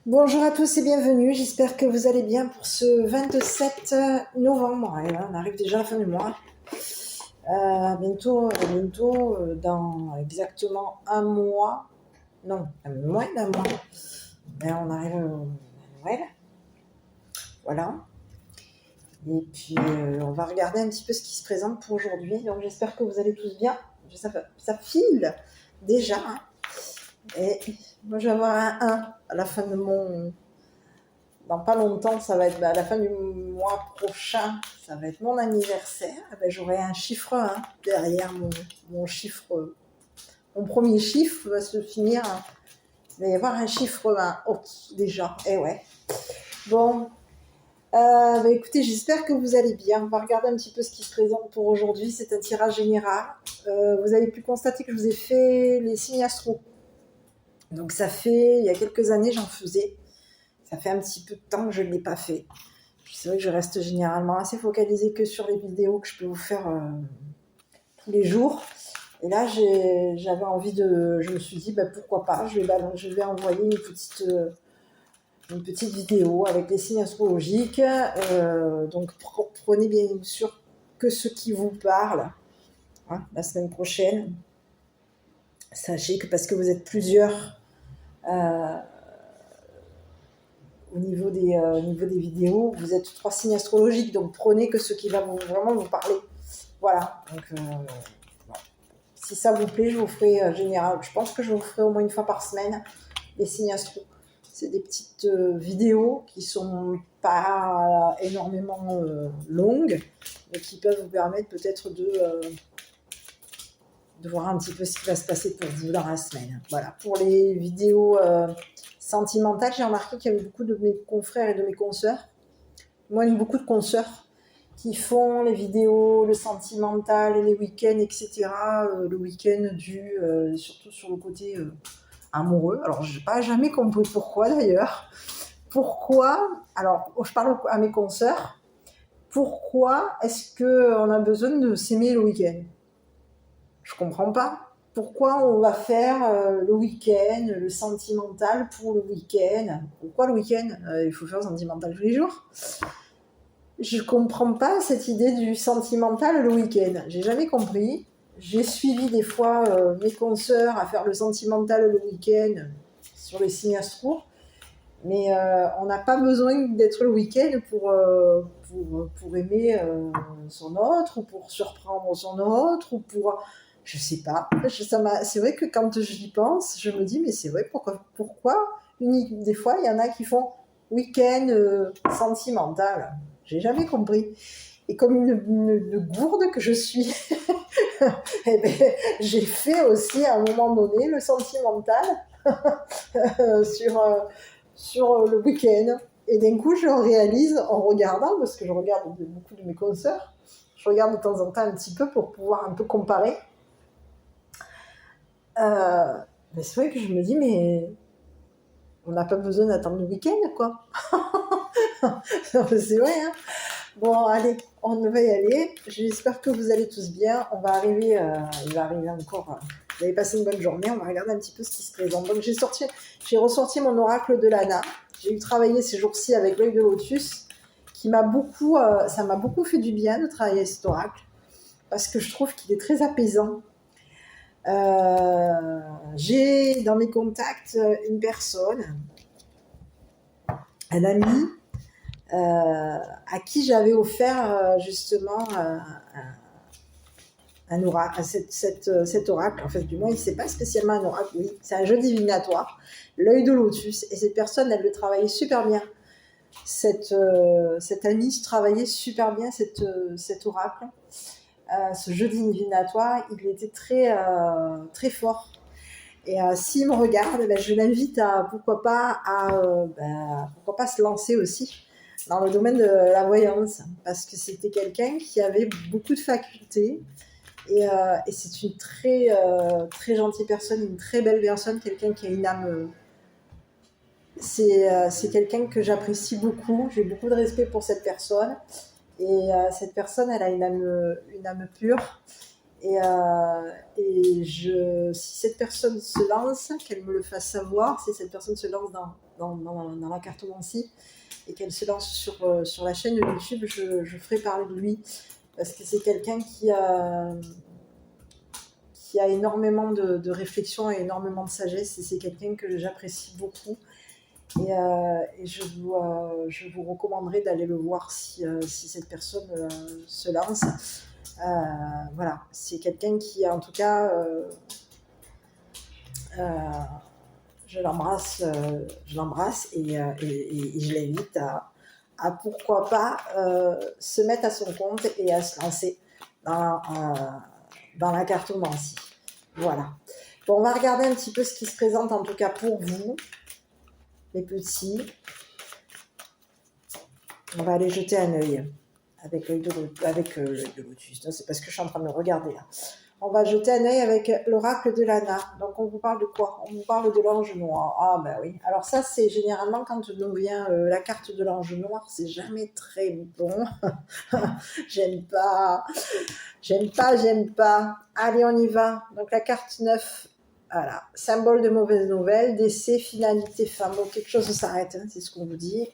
Bonjour à tous et bienvenue, j'espère que vous allez bien pour ce 27 novembre. Et là, on arrive déjà à la fin du mois. Bientôt, dans exactement un mois, non, moins d'un mois, on arrive à Noël. Voilà. Et puis, on va regarder un petit peu ce qui se présente pour aujourd'hui. Donc, j'espère que vous allez tous bien. Ça file déjà. Hein. Et moi, je vais avoir un 1 à la fin de mon... Dans pas longtemps, ça va être à la fin du mois prochain, ça va être mon anniversaire. J'aurai un chiffre 1 derrière mon chiffre. Mon premier chiffre va se finir. Il va y avoir un chiffre 1 déjà. Et ouais. Bon, écoutez, j'espère que vous allez bien. On va regarder un petit peu ce qui se présente pour aujourd'hui. C'est un tirage général. Vous avez pu constater que je vous ai fait les signes astro. Donc ça fait, il y a quelques années, j'en faisais. Ça fait un petit peu de temps que je ne l'ai pas fait. C'est vrai que je reste généralement assez focalisée que sur les vidéos que je peux vous faire tous les jours. Et là, j'avais envie de... Je me suis dit, pourquoi pas, je vais envoyer une petite vidéo avec les signes astrologiques. Donc, prenez bien sûr que ce qui vous parle la semaine prochaine. Sachez que parce que vous êtes plusieurs... Au niveau des vidéos, vous êtes 3 signes astrologiques, donc prenez que ce qui va vraiment vous parler. Voilà, donc si ça vous plaît, je vous ferai général. Je pense que je vous ferai au moins une fois par semaine les signes astro. C'est des petites vidéos qui sont pas énormément longues, mais qui peuvent vous permettre peut-être de voir un petit peu ce qui va se passer pour vous dans la semaine. Voilà, pour les vidéos sentimentales, j'ai remarqué qu'il y avait beaucoup de mes confrères et de mes consoeurs, moi beaucoup de consoeurs, qui font les vidéos, le sentimental, les week-ends, etc. Le week-end surtout sur le côté amoureux. Alors, je n'ai pas jamais compris pourquoi d'ailleurs. Pourquoi, alors je parle à mes consoeurs, pourquoi est-ce qu'on a besoin de s'aimer le week-end? Je comprends pas. Pourquoi on va faire le week-end, le sentimental pour le week-end? Pourquoi le week-end? Il faut faire le sentimental tous les jours. Je comprends pas cette idée du sentimental le week-end. J'ai jamais compris. J'ai suivi des fois mes consoeurs à faire le sentimental le week-end sur les signes astro, mais on n'a pas besoin d'être le week-end pour aimer son autre, ou pour surprendre son autre, ou pour... Je sais pas. C'est vrai que quand j'y pense, je me dis, mais c'est vrai, pourquoi des fois, il y en a qui font week-end sentimental. J'ai jamais compris. Et comme une gourde que je suis, eh ben, j'ai fait aussi à un moment donné le sentimental sur le week-end. Et d'un coup, je réalise en regardant, parce que je regarde beaucoup de mes consoeurs, je regarde de temps en temps un petit peu pour pouvoir un peu comparer. Mais c'est vrai que je me dis, mais on n'a pas besoin d'attendre le week-end, quoi. C'est vrai, hein. Bon, allez, on va y aller. J'espère que vous allez tous bien. Il va arriver encore. Vous avez passé une bonne journée. On va regarder un petit peu ce qui se présente. Donc, j'ai ressorti mon oracle de Lana. J'ai eu travaillé ces jours-ci avec l'œil de lotus, ça m'a beaucoup fait du bien de travailler cet oracle, parce que je trouve qu'il est très apaisant. J'ai dans mes contacts une personne, un ami, à qui j'avais offert justement un oracle, cet oracle. En fait, du moins, c'est pas spécialement un oracle, oui, c'est un jeu divinatoire, l'œil de lotus. Et cette personne, elle le travaillait super bien. Cette amie travaillait super bien cet oracle. Ce jeu divinatoire, il était très fort. Et s'il me regarde, je l'invite à pourquoi pas se lancer aussi dans le domaine de la voyance, parce que c'était quelqu'un qui avait beaucoup de facultés, et c'est une très gentille personne, une très belle personne, quelqu'un qui a une âme. C'est quelqu'un que j'apprécie beaucoup, j'ai beaucoup de respect pour cette personne, et cette personne, elle a une âme pure. Si cette personne se lance, qu'elle me le fasse savoir, si cette personne se lance dans la cartomancie et qu'elle se lance sur la chaîne de YouTube, je ferai parler de lui. Parce que c'est quelqu'un qui a énormément de réflexion et énormément de sagesse. Et c'est quelqu'un que j'apprécie beaucoup. Et je vous recommanderais d'aller le voir si cette personne se lance. Voilà, c'est quelqu'un qui, en tout cas, je l'embrasse et je l'invite à pourquoi pas se mettre à son compte et à se lancer dans la cartomancie. Voilà. Bon, on va regarder un petit peu ce qui se présente, en tout cas pour vous, les petits. On va aller jeter un œil avec l'œil de lotus. C'est parce que je suis en train de me regarder là. On va jeter un œil avec l'oracle de Lana. Donc, on vous parle de quoi? On vous parle de l'ange noir. Ah, ben oui. Alors ça, c'est généralement quand nous vient la carte de l'ange noir, c'est jamais très bon. J'aime pas. Allez, on y va. Donc, la carte 9. Voilà. Symbole de mauvaise nouvelle, décès, finalité, fin. Bon, quelque chose s'arrête, hein, c'est ce qu'on vous dit.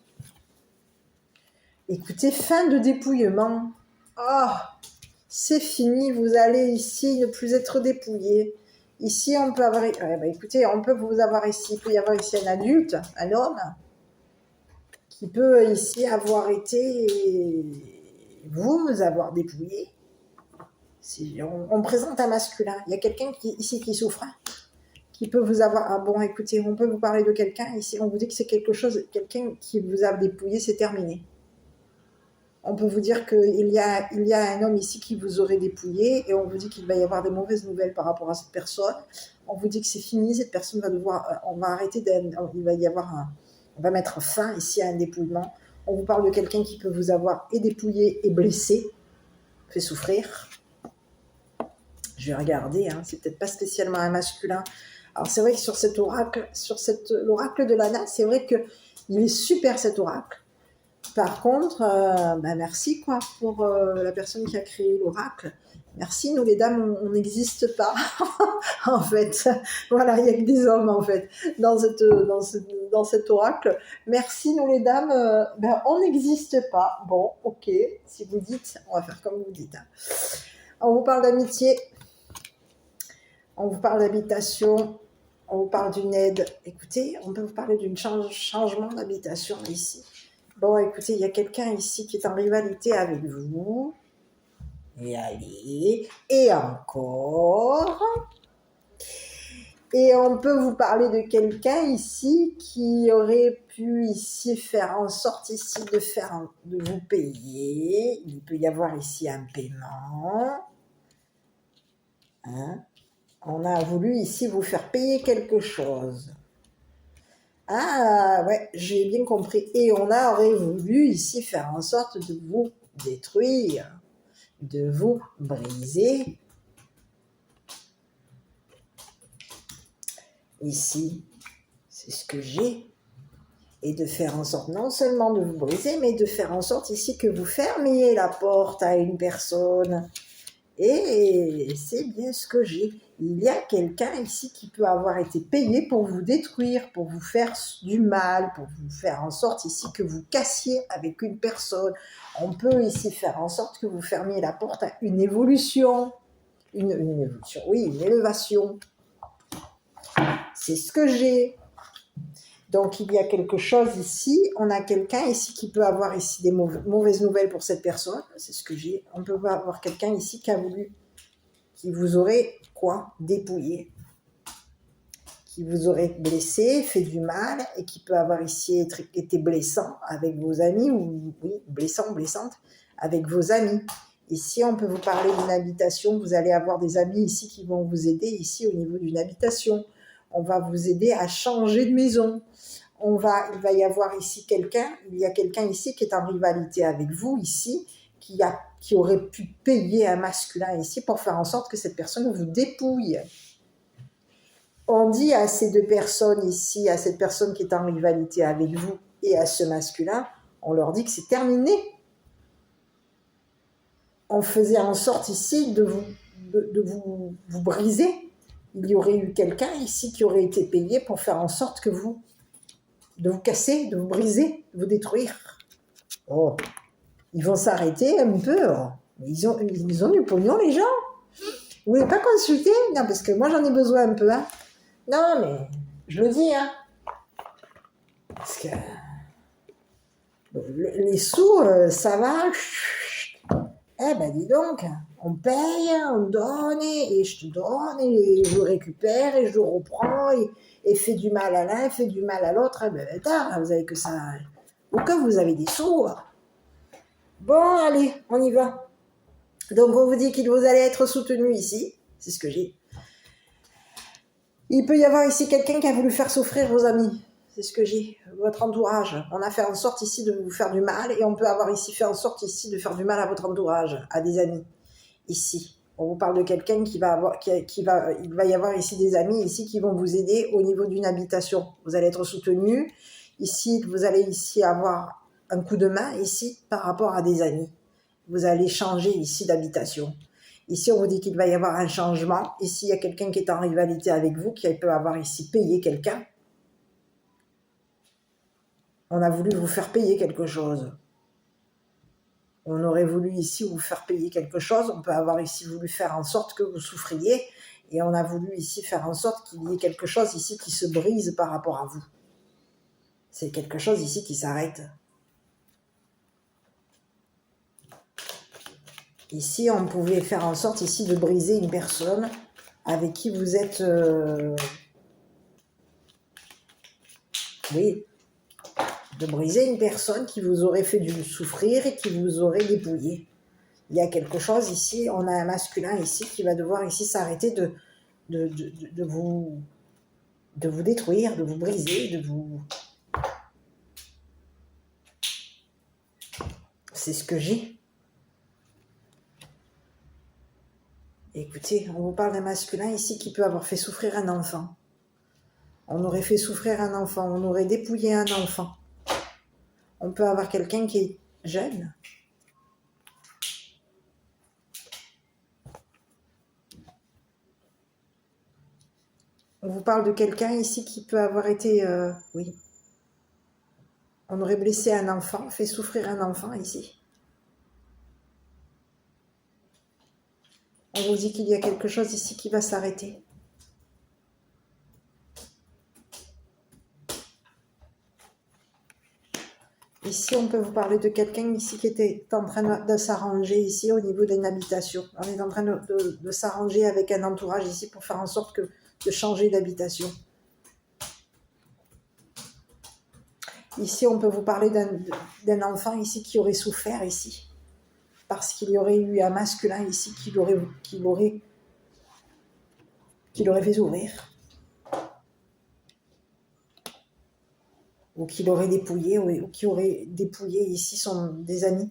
Écoutez, fin de dépouillement. Ah, c'est fini, vous allez ici ne plus être dépouillé. Ici, on peut avoir... écoutez, on peut vous avoir ici, il peut y avoir ici un adulte, un homme, qui peut ici avoir été... vous avoir dépouillé. On présente un masculin. Il y a quelqu'un ici qui souffre, qui peut vous avoir... Ah bon, écoutez, on peut vous parler de quelqu'un ici, on vous dit que c'est quelque chose, quelqu'un qui vous a dépouillé, c'est terminé. On peut vous dire qu'il y a un homme ici qui vous aurait dépouillé et on vous dit qu'il va y avoir des mauvaises nouvelles par rapport à cette personne. On vous dit que c'est fini, cette personne va devoir... On va arrêter il va y avoir on va mettre fin ici à un dépouillement. On vous parle de quelqu'un qui peut vous avoir et dépouillé et blessé, fait souffrir. Je vais regarder, hein, c'est peut-être pas spécialement un masculin. Alors c'est vrai que sur cet oracle, l'oracle de Lana, c'est vrai qu'il est super cet oracle. Par contre, merci quoi pour la personne qui a créé l'oracle. Merci, nous les dames, on n'existe pas en fait. Voilà, il n'y a que des hommes en fait dans cet oracle. Merci, nous les dames, on n'existe pas. Bon, ok, si vous dites, on va faire comme vous dites. Hein. On vous parle d'amitié, on vous parle d'habitation, on vous parle d'une aide. Écoutez, on peut vous parler d'un changement d'habitation ici. Bon, écoutez, il y a quelqu'un ici qui est en rivalité avec vous. Et allez, et encore. Et on peut vous parler de quelqu'un ici qui aurait pu ici faire en sorte ici de vous payer. Il peut y avoir ici un paiement. Hein? On a voulu ici vous faire payer quelque chose. Ah, ouais, j'ai bien compris. Et on aurait voulu ici faire en sorte de vous détruire, de vous briser. Ici, c'est ce que j'ai. Et de faire en sorte non seulement de vous briser, mais de faire en sorte ici que vous fermiez la porte à une personne. Et c'est bien ce que j'ai. Il y a quelqu'un ici qui peut avoir été payé pour vous détruire, pour vous faire du mal, pour vous faire en sorte ici que vous cassiez avec une personne. On peut ici faire en sorte que vous fermiez la porte à une évolution. Une évolution, oui, une élévation. C'est ce que j'ai. Donc, il y a quelque chose ici. On a quelqu'un ici qui peut avoir ici des mauvaises nouvelles pour cette personne. C'est ce que j'ai. On peut avoir quelqu'un ici qui a voulu, qui vous aurait, dépouillé, qui vous aurait blessé, fait du mal, et qui peut avoir ici été blessant avec vos amis, ou oui, blessante, avec vos amis. Ici, on peut vous parler d'une habitation. Vous allez avoir des amis ici qui vont vous aider ici au niveau d'une habitation. On va vous aider à changer de maison. Il va y avoir ici il y a quelqu'un ici qui est en rivalité avec vous ici, qui aurait pu payer un masculin ici pour faire en sorte que cette personne vous dépouille. On dit à ces deux personnes ici, à cette personne qui est en rivalité avec vous et à ce masculin, on leur dit que c'est terminé. On faisait en sorte ici de vous briser. Il y aurait eu quelqu'un ici qui aurait été payé pour faire en sorte que vous de vous casser, de vous briser, de vous détruire. Oh, ils vont s'arrêter un peu. Oh. Ils ont du pognon, les gens. Vous voulez pas consulter? Non, parce que moi, j'en ai besoin un peu. Hein. Non, mais je le dis. Hein. Parce que les sous, ça va. Eh ben, dis donc, on paye, on donne, et je te donne, et je récupère, et je reprends, et fait du mal à l'un, fait du mal à l'autre. Eh ben, tard, vous avez que ça. Au cas où vous avez des sous. Bon, allez, on y va. Donc, on vous dit qu'il vous allez être soutenu ici. C'est ce que j'ai. Il peut y avoir ici quelqu'un qui a voulu faire souffrir vos amis. C'est ce que j'ai. Votre entourage. On a fait en sorte ici de vous faire du mal, et on peut avoir ici fait en sorte ici de faire du mal à votre entourage, à des amis. Ici. On vous parle de quelqu'un qui va avoir, il va y avoir ici des amis ici qui vont vous aider au niveau d'une habitation. Vous allez être soutenu. Ici, vous allez ici avoir un coup de main ici par rapport à des amis. Vous allez changer ici d'habitation. Ici, on vous dit qu'il va y avoir un changement. Ici, il y a quelqu'un qui est en rivalité avec vous, qui peut avoir ici payé quelqu'un. On a voulu vous faire payer quelque chose. On aurait voulu ici vous faire payer quelque chose. On peut avoir ici voulu faire en sorte que vous souffriez. Et on a voulu ici faire en sorte qu'il y ait quelque chose ici qui se brise par rapport à vous. C'est quelque chose ici qui s'arrête. Ici, on pouvait faire en sorte ici de briser une personne avec qui vous êtes... oui, de briser une personne qui vous aurait fait du souffrir et qui vous aurait dépouillé. Il y a quelque chose ici, on a un masculin ici qui va devoir ici s'arrêter de vous détruire, de vous briser, de vous... C'est ce que j'ai. Écoutez, on vous parle d'un masculin ici qui peut avoir fait souffrir un enfant. On aurait fait souffrir un enfant, on aurait dépouillé un enfant. On peut avoir quelqu'un qui est jeune. On vous parle de quelqu'un ici qui peut avoir été... oui. On aurait blessé un enfant, fait souffrir un enfant ici. On vous dit qu'il y a quelque chose ici qui va s'arrêter. Ici, on peut vous parler de quelqu'un ici qui était en train de s'arranger ici au niveau d'une habitation. On est en train de s'arranger avec un entourage ici pour faire en sorte de changer d'habitation. Ici, on peut vous parler d'un enfant ici qui aurait souffert ici. Parce qu'il y aurait eu un masculin ici qui l'aurait fait souffrir. Ou qui l'aurait dépouillé, ou qui aurait dépouillé ici des amis.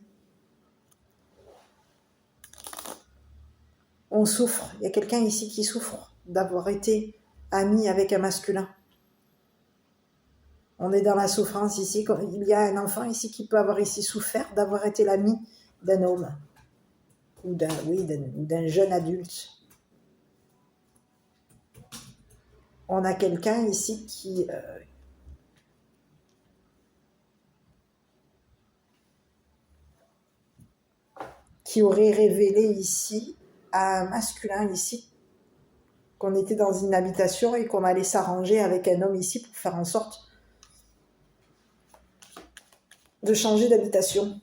On souffre, il y a quelqu'un ici qui souffre d'avoir été ami avec un masculin. On est dans la souffrance ici, il y a un enfant ici qui peut avoir ici souffert d'avoir été l'ami d'un homme, ou d'un jeune adulte. On a quelqu'un ici qui aurait révélé ici à un masculin ici qu'on était dans une habitation et qu'on allait s'arranger avec un homme ici pour faire en sorte de changer d'habitation.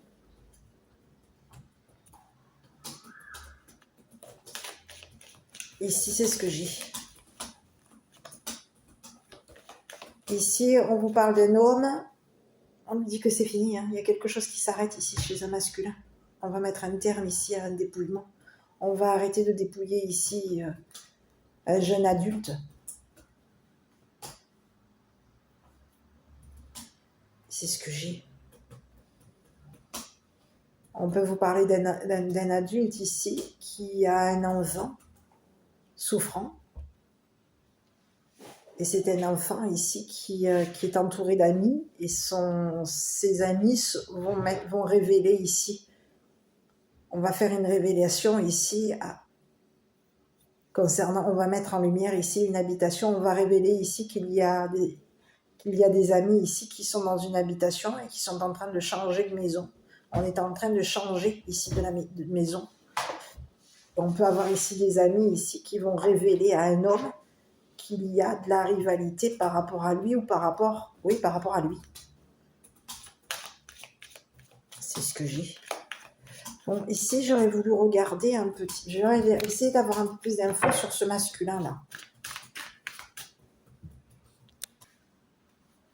Ici, c'est ce que j'ai. Ici, on vous parle d'un homme. On nous dit que c'est fini. Hein. Il y a quelque chose qui s'arrête ici chez un masculin. On va mettre un terme ici à un dépouillement. On va arrêter de dépouiller ici un jeune adulte. C'est ce que j'ai. On peut vous parler d'un adulte ici qui a un enfant souffrant. Et c'est un enfant ici qui est entouré d'amis. Et ses amis vont révéler ici. On va faire une révélation ici concernant, on va mettre en lumière ici une habitation. On va révéler ici qu'il y a qu'il y a des amis ici qui sont dans une habitation et qui sont en train de changer de maison. On est en train de changer ici de la maison. On peut avoir ici des amis ici qui vont révéler à un homme qu'il y a de la rivalité par rapport à lui ou par rapport à lui. C'est ce que j'ai. Bon, ici, j'aurais voulu regarder un petit... J'aurais essayé d'avoir un peu plus d'infos sur ce masculin-là.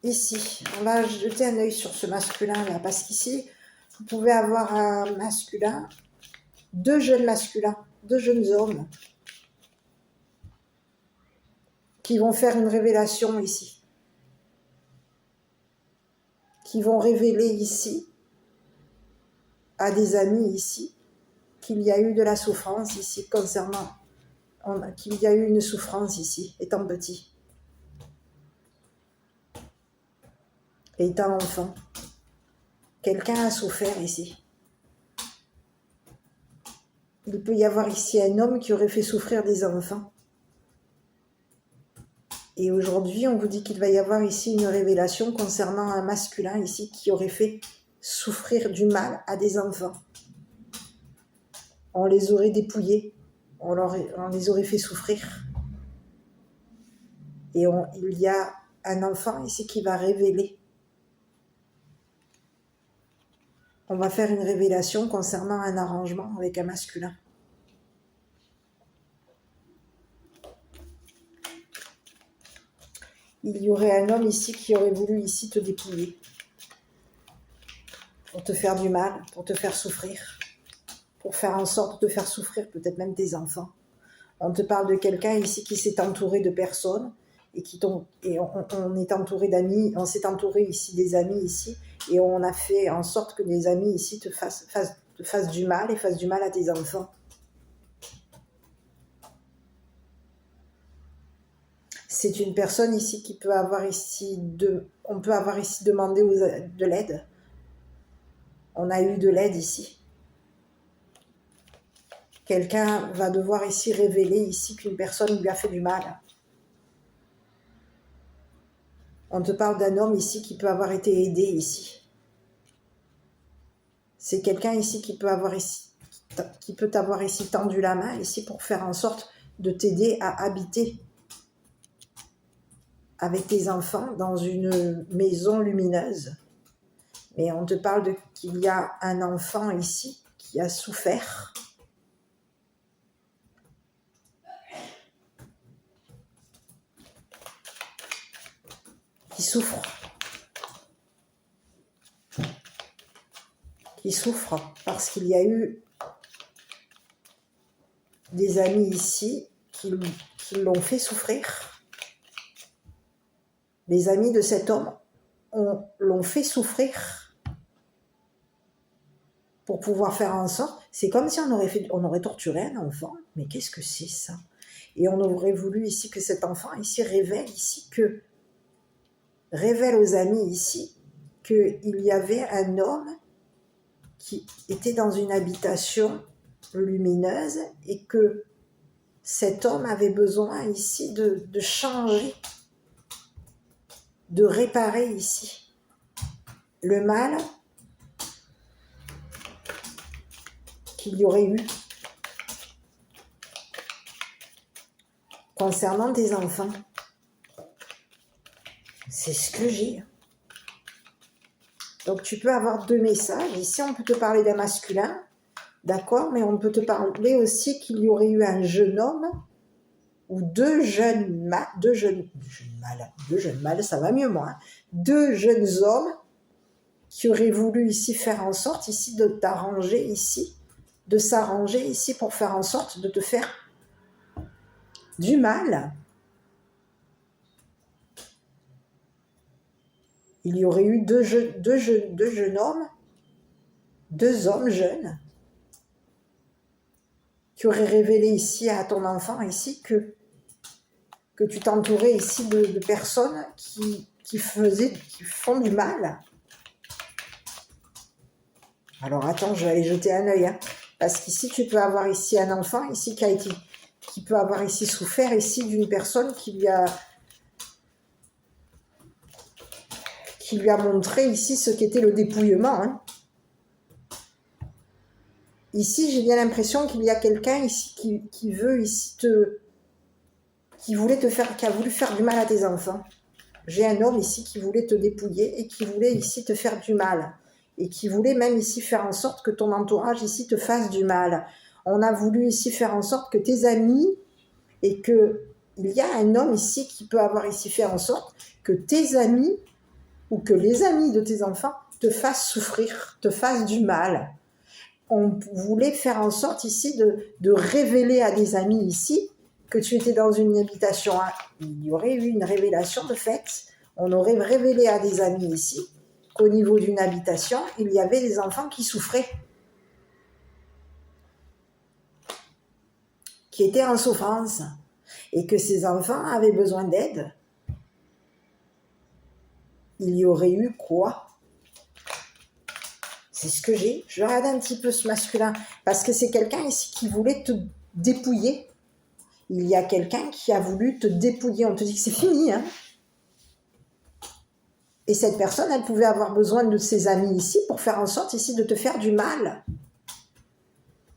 Ici, on va jeter un œil sur ce masculin-là, parce qu'ici, vous pouvez avoir un masculin, deux jeunes masculins, deux jeunes hommes, qui vont faire une révélation ici. Qui vont révéler ici, à des amis ici, qu'il y a eu de la souffrance ici, concernant, qu'il y a eu une souffrance ici, étant petit. Étant enfant, quelqu'un a souffert ici. Il peut y avoir ici un homme qui aurait fait souffrir des enfants. Et aujourd'hui, on vous dit qu'il va y avoir ici une révélation concernant un masculin ici qui aurait fait souffrir du mal à des enfants. On les aurait dépouillés, on les aurait fait souffrir. Et il y a un enfant ici qui va révéler. On va faire une révélation concernant un arrangement avec un masculin. Il y aurait un homme ici qui aurait voulu ici te dépouiller. Pour te faire du mal, pour te faire souffrir. Pour faire en sorte de faire souffrir peut-être même tes enfants. On te parle de quelqu'un ici qui s'est entouré de personnes et on est entouré d'amis, on s'est entouré ici des amis ici et on a fait en sorte que les amis ici te fassent du mal et fassent du mal à tes enfants. C'est une personne ici qui peut avoir ici on peut avoir ici demandé de l'aide. On a eu de l'aide ici. Quelqu'un va devoir ici révéler ici qu'une personne lui a fait du mal. On te parle d'un homme ici qui peut avoir été aidé ici. C'est quelqu'un ici qui peut t'avoir ici tendu la main ici pour faire en sorte de t'aider à habiter avec tes enfants dans une maison lumineuse. Mais on te parle qu'il y a un enfant ici qui a souffert. Qui souffre parce qu'il y a eu des amis ici qui l'ont fait souffrir. Les amis de cet homme l'ont fait souffrir pour pouvoir faire en sorte. C'est comme si on aurait torturé un enfant. Mais qu'est-ce que c'est ça? Et on aurait voulu ici que cet enfant ici révèle aux amis ici qu'il y avait un homme qui était dans une habitation lumineuse et que cet homme avait besoin ici de changer, de réparer ici le mal qu'il y aurait eu concernant tes enfants. C'est ce que j'ai. Donc tu peux avoir deux messages. Ici, on peut te parler d'un masculin, d'accord, mais on peut te parler aussi qu'il y aurait eu un jeune homme ou deux jeunes mâles, ça va mieux moi, hein, deux jeunes hommes qui auraient voulu ici faire en sorte ici de t'arranger ici, de s'arranger ici pour faire en sorte de te faire du mal. Il y aurait eu deux jeunes hommes, deux hommes jeunes, qui auraient révélé ici à ton enfant ici que tu t'entourais ici de personnes qui font du mal. Alors attends, je vais aller jeter un œil, hein, parce qu'ici tu peux avoir ici un enfant ici qui peut avoir ici souffert ici d'une personne qui lui a qui lui a montré ici ce qu'était le dépouillement. Hein. Ici, j'ai bien l'impression qu'il y a quelqu'un ici qui veut ici qui a voulu faire du mal à tes enfants. J'ai un homme ici qui voulait te dépouiller et qui voulait ici te faire du mal. Et qui voulait même ici faire en sorte que ton entourage ici te fasse du mal. On a voulu ici faire en sorte que tes amis et que il y a un homme ici qui peut avoir ici fait en sorte que tes amis ou que les amis de tes enfants te fassent souffrir, te fassent du mal. On voulait faire en sorte ici de révéler à des amis ici que tu étais dans une habitation. Il y aurait eu une révélation de fait. On aurait révélé à des amis ici qu'au niveau d'une habitation, il y avait des enfants qui souffraient, qui étaient en souffrance, et que ces enfants avaient besoin d'aide. Il y aurait eu quoi? C'est ce que j'ai. Je regarde un petit peu ce masculin, parce que c'est quelqu'un ici qui voulait te dépouiller. Il y a quelqu'un qui a voulu te dépouiller. On te dit que c'est fini, hein. Et cette personne, elle pouvait avoir besoin de ses amis ici pour faire en sorte ici de te faire du mal.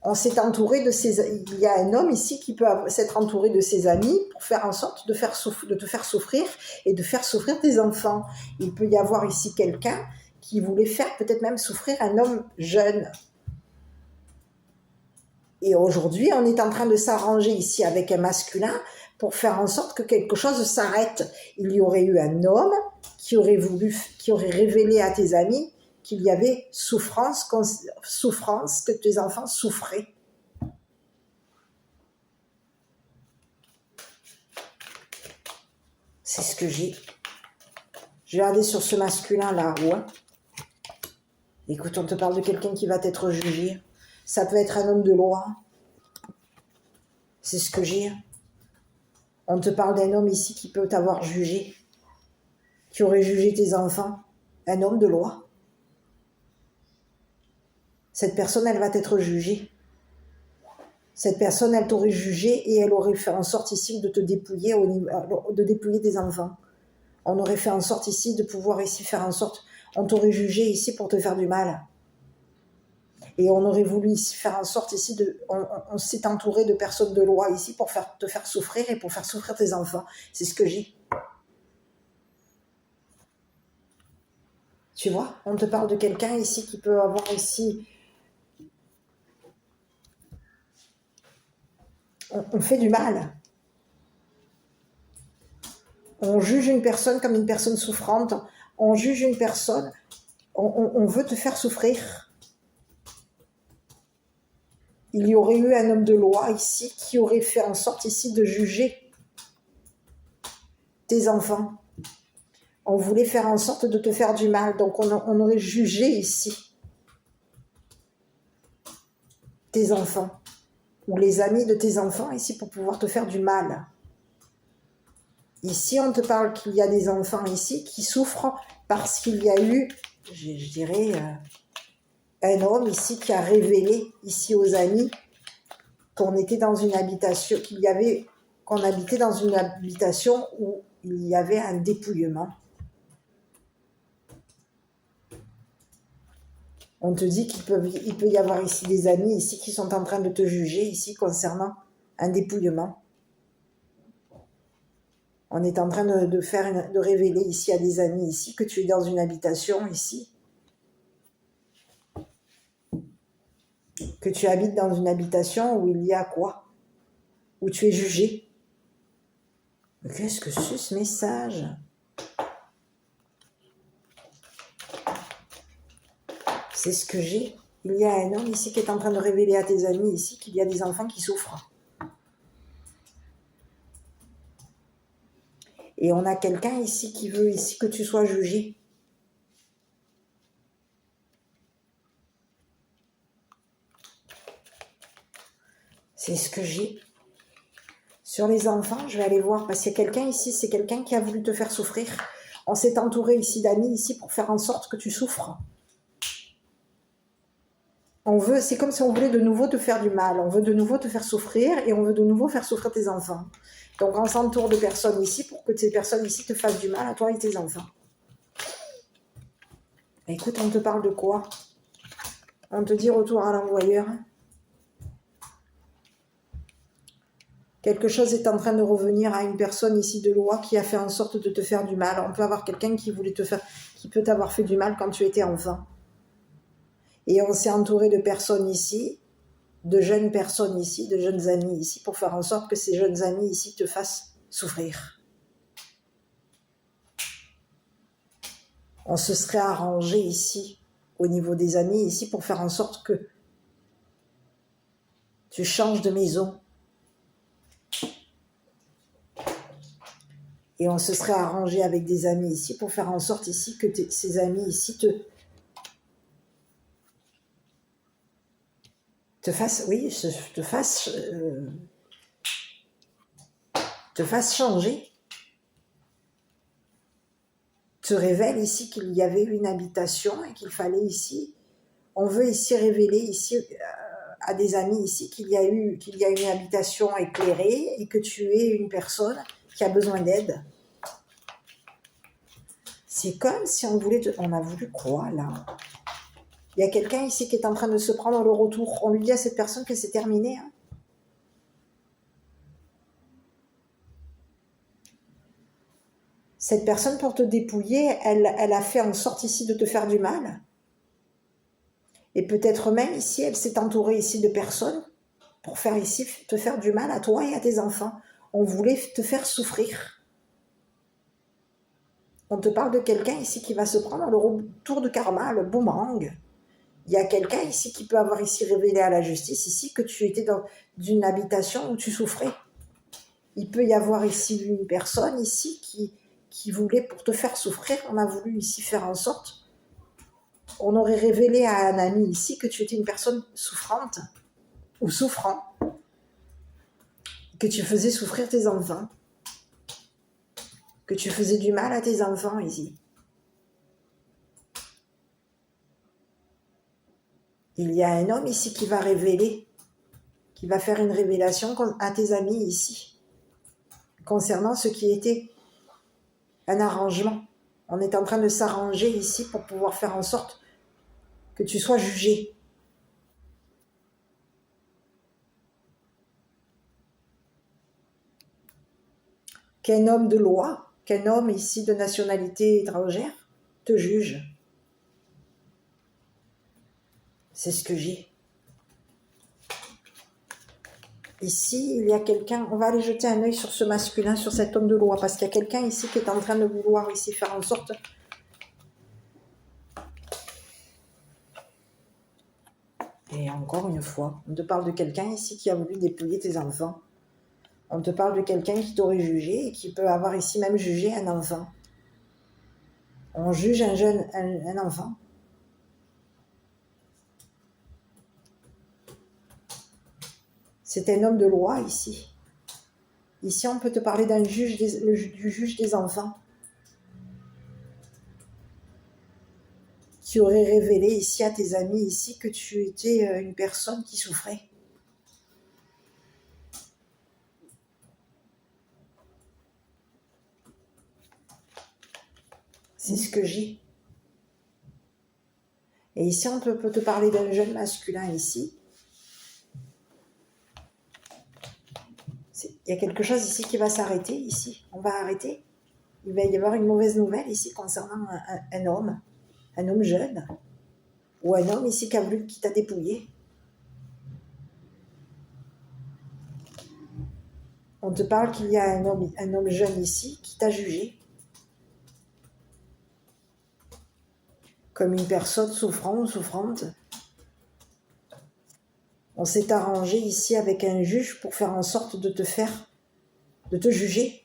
On s'est entouré de ses... Il y a un homme ici qui peut s'être entouré de ses amis pour faire en sorte de te faire souffrir et de faire souffrir tes enfants. Il peut y avoir ici quelqu'un qui voulait faire peut-être même souffrir un homme jeune. Et aujourd'hui, on est en train de s'arranger ici avec un masculin pour faire en sorte que quelque chose s'arrête. Il y aurait eu un homme qui aurait révélé à tes amis qu'il y avait souffrance, que tes enfants souffraient. C'est ce que j'ai. Je vais regarder sur ce masculin-là. Ouais. Écoute, on te parle de quelqu'un qui va t'être jugé. Ça peut être un homme de loi. C'est ce que j'ai. On te parle d'un homme ici qui peut t'avoir jugé, qui aurait jugé tes enfants. Un homme de loi. Cette personne, elle va t'être jugée. Cette personne, elle t'aurait jugé et elle aurait fait en sorte ici de te dépouiller, de dépouiller tes enfants. On aurait fait en sorte ici de pouvoir ici faire en sorte, on t'aurait jugé ici pour te faire du mal. Et on aurait voulu ici faire en sorte ici on s'est entouré de personnes de loi ici pour te faire souffrir et pour faire souffrir tes enfants. C'est ce que j'ai. Tu vois, on te parle de quelqu'un ici qui peut avoir ici... On fait du mal. On juge une personne comme une personne souffrante. On juge une personne. On veut te faire souffrir. Il y aurait eu un homme de loi ici qui aurait fait en sorte ici de juger tes enfants. On voulait faire en sorte de te faire du mal. Donc on aurait jugé ici tes enfants ou les amis de tes enfants ici pour pouvoir te faire du mal. Ici, on te parle qu'il y a des enfants ici qui souffrent parce qu'il y a eu, je dirais, un homme ici qui a révélé ici aux amis qu'on était dans une habitation, qu'on habitait dans une habitation où il y avait un dépouillement. On te dit qu'il peut y avoir ici des amis ici qui sont en train de te juger ici concernant un dépouillement. On est en train de révéler ici à des amis ici que tu es dans une habitation ici. Que tu habites dans une habitation où il y a quoi? Où tu es jugé. Mais qu'est-ce que c'est ce message? C'est ce que j'ai. Il y a un homme ici qui est en train de révéler à tes amis ici qu'il y a des enfants qui souffrent. Et on a quelqu'un ici qui veut ici que tu sois jugé. C'est ce que j'ai. Sur les enfants, je vais aller voir, parce qu'il y a quelqu'un ici, c'est quelqu'un qui a voulu te faire souffrir. On s'est entouré ici d'amis ici pour faire en sorte que tu souffres. C'est comme si on voulait de nouveau te faire du mal. On veut de nouveau te faire souffrir et on veut de nouveau faire souffrir tes enfants. Donc on s'entoure de personnes ici pour que ces personnes ici te fassent du mal à toi et tes enfants. Écoute, on te parle de quoi? On te dit retour à l'envoyeur. Quelque chose est en train de revenir à une personne ici de loi qui a fait en sorte de te faire du mal. On peut avoir quelqu'un qui voulait te faire, qui peut t'avoir fait du mal quand tu étais enfant. Et on s'est entouré de personnes ici, de jeunes personnes ici, de jeunes amis ici, pour faire en sorte que ces jeunes amis ici te fassent souffrir. On se serait arrangé ici, au niveau des amis ici, pour faire en sorte que tu changes de maison. Et on se serait arrangé avec des amis ici pour faire en sorte ici que ces amis ici te fassent, oui, te fassent changer. Te révèle ici qu'il y avait une habitation et qu'il fallait ici, on veut ici révéler ici à des amis ici qu'il y a une habitation éclairée et que tu es une personne qui a besoin d'aide. C'est comme si on a voulu croire là. Il y a quelqu'un ici qui est en train de se prendre le retour. On lui dit à cette personne que c'est terminé. Hein. Cette personne, pour te dépouiller, elle a fait en sorte ici de te faire du mal. Et peut-être même ici, elle s'est entourée ici de personnes pour faire ici te faire du mal à toi et à tes enfants. On voulait te faire souffrir. On te parle de quelqu'un ici qui va se prendre le retour de karma, le boomerang. Il y a quelqu'un ici qui peut avoir ici révélé à la justice ici que tu étais dans une habitation où tu souffrais. Il peut y avoir ici une personne ici qui voulait pour te faire souffrir. On a voulu ici faire en sorte. On aurait révélé à un ami ici que tu étais une personne souffrante ou souffrant, que tu faisais souffrir tes enfants, que tu faisais du mal à tes enfants ici. Il y a un homme ici qui va révéler, qui va faire une révélation à tes amis ici, concernant ce qui était un arrangement. On est en train de s'arranger ici pour pouvoir faire en sorte que tu sois jugé. Qu'un homme de loi, qu'un homme ici de nationalité étrangère te juge. C'est ce que j'ai. Ici, il y a quelqu'un, on va aller jeter un œil sur ce masculin, sur cet homme de loi, parce qu'il y a quelqu'un ici qui est en train de vouloir ici faire en sorte. Et encore une fois, on te parle de quelqu'un ici qui a voulu dépouiller tes enfants. On te parle de quelqu'un qui t'aurait jugé et qui peut avoir ici même jugé un enfant. On juge un enfant. C'est un homme de loi ici. Ici, on peut te parler du juge des enfants qui aurait révélé ici à tes amis ici que tu étais une personne qui souffrait. C'est ce que j'ai. Et ici, on peut te parler d'un jeune masculin ici. Il y a quelque chose ici qui va s'arrêter, ici. On va arrêter. Il va y avoir une mauvaise nouvelle ici concernant un homme jeune, ou un homme ici qui t'a dépouillé. On te parle qu'il y a un homme jeune ici qui t'a jugé comme une personne souffrante ou souffrante. On s'est arrangé ici avec un juge pour faire en sorte de te juger.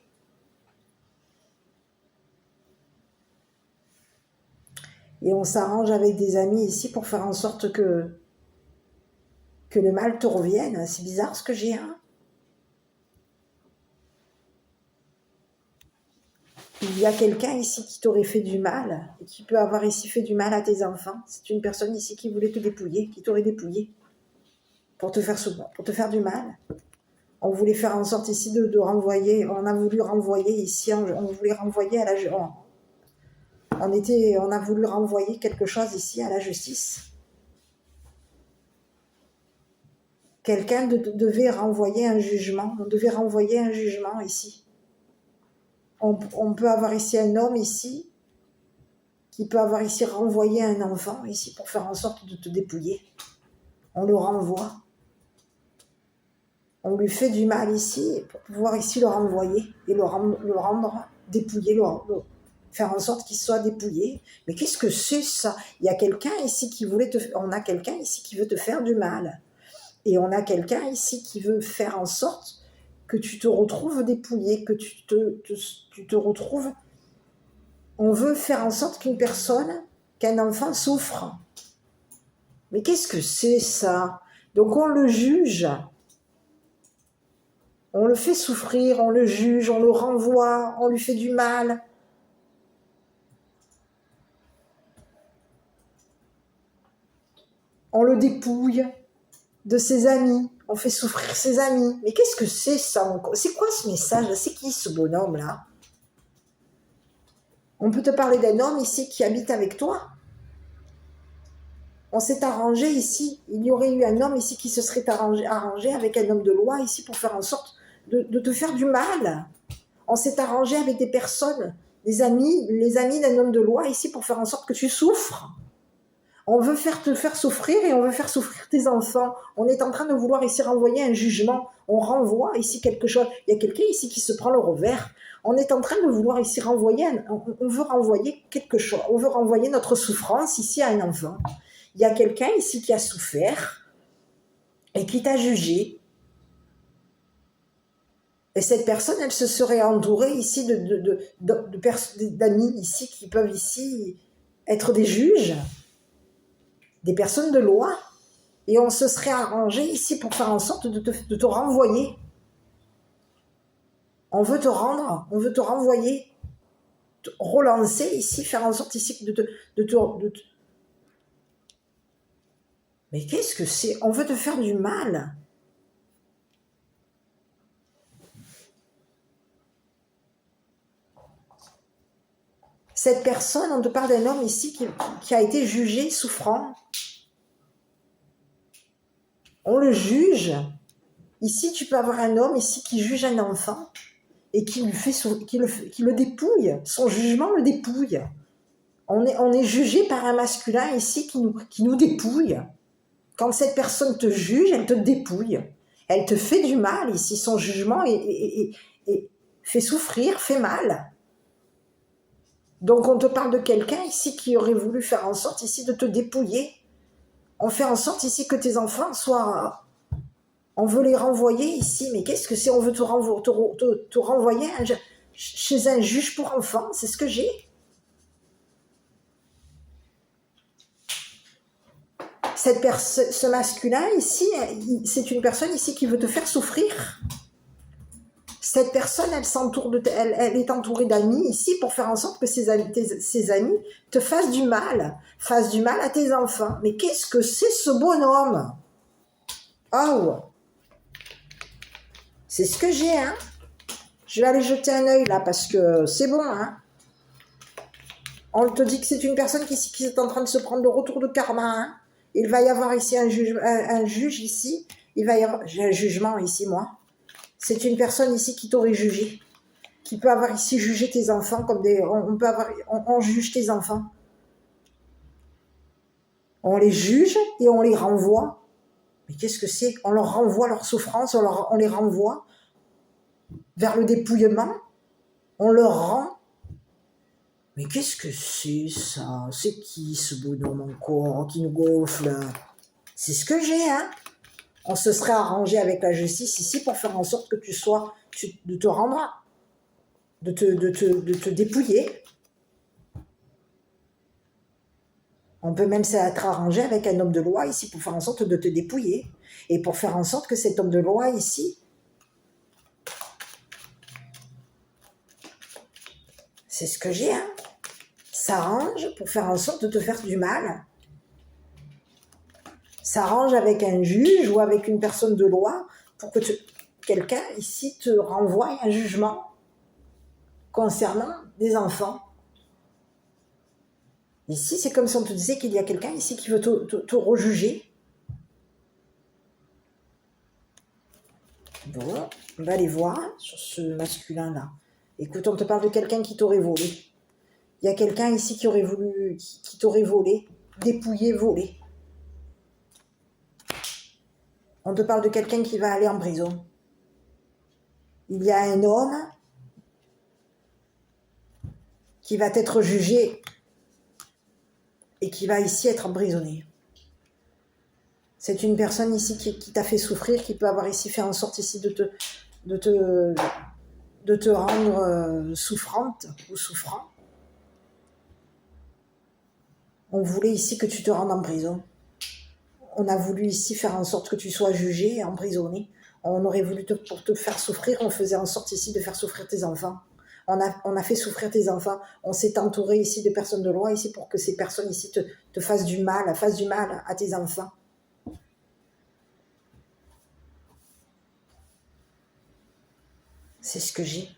Et on s'arrange avec des amis ici pour faire en sorte que le mal te revienne. C'est bizarre ce que j'ai, hein. Il y a quelqu'un ici qui t'aurait fait du mal et qui peut avoir ici fait du mal à tes enfants. C'est une personne ici qui voulait te dépouiller, qui t'aurait dépouillé pour te faire du mal. On voulait faire en sorte ici de renvoyer, on a voulu renvoyer ici, on voulait renvoyer à la On a voulu renvoyer quelque chose ici à la justice. Quelqu'un devait renvoyer un jugement. On devait renvoyer un jugement ici. On peut avoir ici un homme ici qui peut avoir ici renvoyé un enfant ici pour faire en sorte de te dépouiller. On le renvoie. On lui fait du mal ici pour pouvoir ici le renvoyer et le rendre dépouillé, faire en sorte qu'il soit dépouillé. Mais qu'est-ce que c'est ça? Il y a quelqu'un ici on a quelqu'un ici qui veut te faire du mal. Et on a quelqu'un ici qui veut faire en sorte que tu te retrouves dépouillé, que tu te retrouves... On veut faire en sorte qu'un enfant souffre. Mais qu'est-ce que c'est ça? Donc on le juge, on le fait souffrir, on le juge, on le renvoie, on lui fait du mal. On le dépouille de ses amis, on fait souffrir ses amis. Mais qu'est-ce que c'est ça? C'est quoi ce message? C'est qui ce bonhomme-là? On peut te parler d'un homme ici qui habite avec toi. On s'est arrangé ici. Il y aurait eu un homme ici qui se serait arrangé avec un homme de loi ici pour faire en sorte de te faire du mal. On s'est arrangé avec des personnes, les amis d'un homme de loi ici pour faire en sorte que tu souffres. On veut te faire souffrir et on veut faire souffrir tes enfants. On est en train de vouloir ici renvoyer un jugement. On renvoie ici quelque chose. Il y a quelqu'un ici qui se prend le revers. On est en train de vouloir ici renvoyer, on veut renvoyer quelque chose. On veut renvoyer notre souffrance ici à un enfant. Il y a quelqu'un ici qui a souffert et qui t'a jugé. Et cette personne, elle se serait entourée ici d'amis ici qui peuvent ici être des juges, des personnes de loi. Et on se serait arrangé ici pour faire en sorte de te renvoyer. On veut te renvoyer, te relancer ici, faire en sorte ici Mais qu'est-ce que c'est? On veut te faire du mal. Cette personne, on te parle d'un homme ici qui a été jugé souffrant. On le juge. Ici, tu peux avoir un homme ici qui juge un enfant et qui le dépouille. Son jugement le dépouille. On est jugé par un masculin ici qui nous dépouille. Quand cette personne te juge, elle te dépouille. Elle te fait du mal ici. Son jugement fait souffrir, fait mal. Donc on te parle de quelqu'un ici qui aurait voulu faire en sorte ici de te dépouiller. On fait en sorte ici que tes enfants soient... On veut les renvoyer ici, mais qu'est-ce que c'est? On veut te renvoyer chez un juge pour enfants, c'est ce que j'ai. Ce masculin ici, c'est une personne ici qui veut te faire souffrir. Cette personne, elle est entourée d'amis ici pour faire en sorte que ses amis te fassent du mal à tes enfants. Mais qu'est-ce que c'est ce bonhomme? Oh, c'est ce que j'ai, hein. Je vais aller jeter un œil là parce que c'est bon, hein. On te dit que c'est une personne qui est en train de se prendre le retour de karma, hein. Il va y avoir ici un juge ici. Il va y avoir, j'ai un jugement ici, moi. C'est une personne ici qui t'aurait jugé, qui peut avoir ici jugé tes enfants comme on juge tes enfants. On les juge et on les renvoie. Mais qu'est-ce que c'est? On leur renvoie leur souffrance, on les renvoie vers le dépouillement. On leur rend. Mais qu'est-ce que c'est ça? C'est qui ce bonhomme encore qui nous gonfle? C'est ce que j'ai, hein? On se serait arrangé avec la justice ici pour faire en sorte que de te rendre, de te dépouiller. On peut même s'être arrangé avec un homme de loi ici pour faire en sorte de te dépouiller. Et pour faire en sorte que cet homme de loi ici, c'est ce que j'ai, hein, s'arrange pour faire en sorte de te faire du mal. S'arrange avec un juge ou avec une personne de loi pour que quelqu'un ici te renvoie un jugement concernant des enfants. Ici, c'est comme si on te disait qu'il y a quelqu'un ici qui veut te rejuger. Bon, on va aller voir sur ce masculin-là. Écoute, on te parle de quelqu'un qui t'aurait volé. Il y a quelqu'un ici qui aurait voulu, qui t'aurait volé, dépouillé, volé. On te parle de quelqu'un qui va aller en prison. Il y a un homme qui va être jugé et qui va ici être emprisonné. C'est une personne ici qui t'a fait souffrir, qui peut avoir ici fait en sorte ici de te rendre souffrante ou souffrant. On voulait ici que tu te rendes en prison. On a voulu ici faire en sorte que tu sois jugé et emprisonné. On aurait voulu pour te faire souffrir, on faisait en sorte ici de faire souffrir tes enfants. On a fait souffrir tes enfants. On s'est entouré ici de personnes de loi ici pour que ces personnes ici te fassent du mal à tes enfants. C'est ce que j'ai.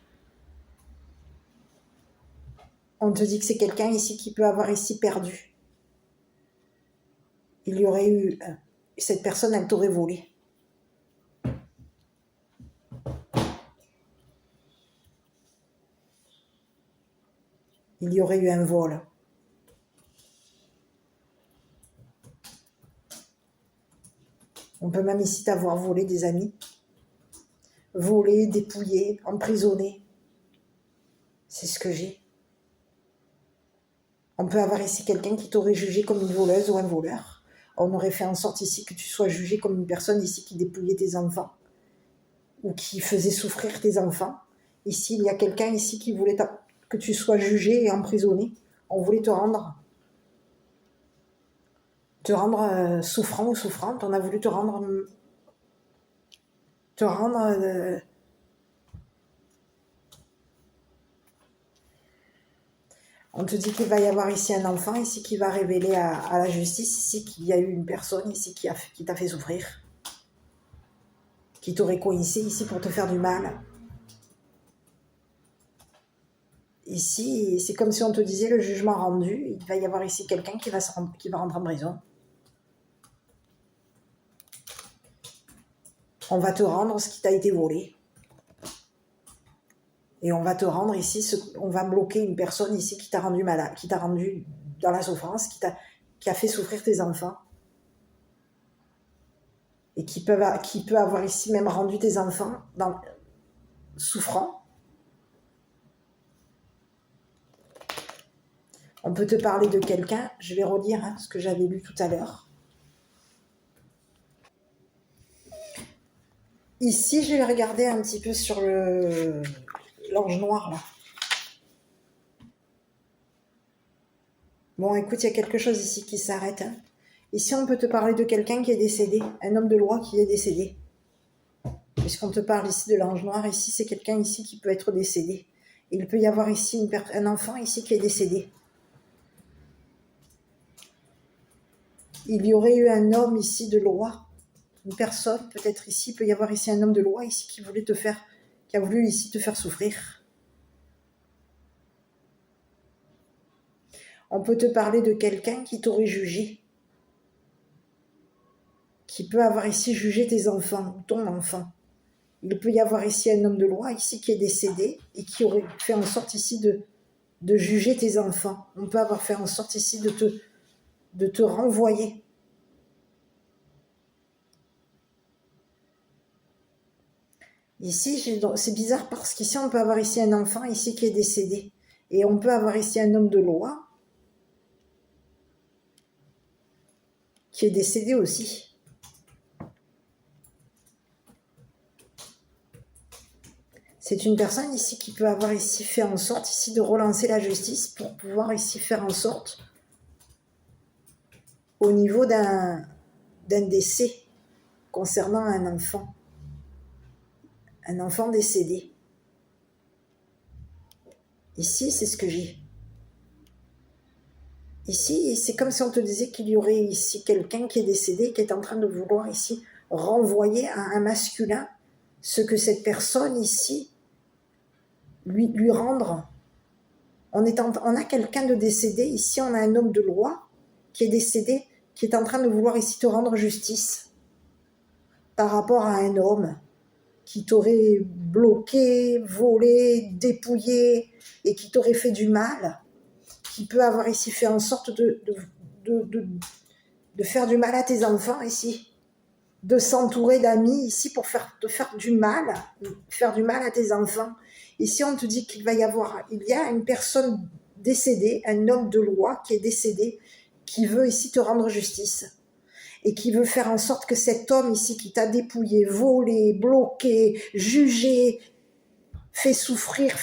On te dit que c'est quelqu'un ici qui peut avoir ici perdu. Il y aurait eu... cette personne, elle t'aurait volé. Il y aurait eu un vol. On peut même ici t'avoir volé des amis. Volé, dépouillé, emprisonné. C'est ce que j'ai. On peut avoir ici quelqu'un qui t'aurait jugé comme une voleuse ou un voleur. On aurait fait en sorte ici que tu sois jugé comme une personne ici qui dépouillait tes enfants ou qui faisait souffrir tes enfants. Ici, il y a quelqu'un ici qui voulait que tu sois jugé et emprisonné. On voulait te rendre souffrant ou souffrante. On a voulu te rendre on te dit qu'il va y avoir ici un enfant ici qui va révéler à la justice ici qu'il y a eu une personne ici qui t'a fait souffrir, qui t'aurait coincé ici pour te faire du mal. Ici, c'est comme si on te disait le jugement rendu, il va y avoir ici quelqu'un qui va rentrer en prison. On va te rendre ce qui t'a été volé. Et on va te rendre ici, on va bloquer une personne ici qui t'a rendu malade, qui t'a rendu dans la souffrance, qui a fait souffrir tes enfants. Et qui peut avoir ici même rendu tes enfants souffrants. On peut te parler de quelqu'un, je vais relire ce que j'avais lu tout à l'heure. Ici, je vais regarder un petit peu sur l'ange noir, là. Bon, écoute, il y a quelque chose ici qui s'arrête. Ici, on peut te parler de quelqu'un qui est décédé, un homme de loi qui est décédé. Puisqu'on te parle ici de l'ange noir, ici, c'est quelqu'un ici qui peut être décédé. Et il peut y avoir ici un enfant ici qui est décédé. Il y aurait eu un homme ici de loi, une personne, peut-être ici, il peut y avoir ici un homme de loi ici qui a voulu ici te faire souffrir. On peut te parler de quelqu'un qui t'aurait jugé, qui peut avoir ici jugé tes enfants, ou ton enfant. Il peut y avoir ici un homme de loi ici qui est décédé et qui aurait fait en sorte ici de juger tes enfants. On peut avoir fait en sorte ici de te renvoyer. Ici, c'est bizarre parce qu'ici, on peut avoir ici un enfant ici qui est décédé. Et on peut avoir ici un homme de loi qui est décédé aussi. C'est une personne ici qui peut avoir ici fait en sorte ici de relancer la justice pour pouvoir ici faire en sorte au niveau d'un décès concernant un enfant décédé. Ici, c'est ce que j'ai. Ici, c'est comme si on te disait qu'il y aurait ici quelqu'un qui est décédé, qui est en train de vouloir ici renvoyer à un masculin ce que cette personne ici lui rendre. On a quelqu'un de décédé. Ici, on a un homme de loi qui est décédé, qui est en train de vouloir ici te rendre justice par rapport à un homme qui t'aurait bloqué, volé, dépouillé et qui t'aurait fait du mal, qui peut avoir ici fait en sorte de faire du mal à tes enfants ici, de s'entourer d'amis ici pour te faire du mal à tes enfants. Ici, on te dit il y a une personne décédée, un homme de loi qui est décédé, qui veut ici te rendre justice et qui veut faire en sorte que cet homme ici qui t'a dépouillé, volé, bloqué, jugé, fait souffrir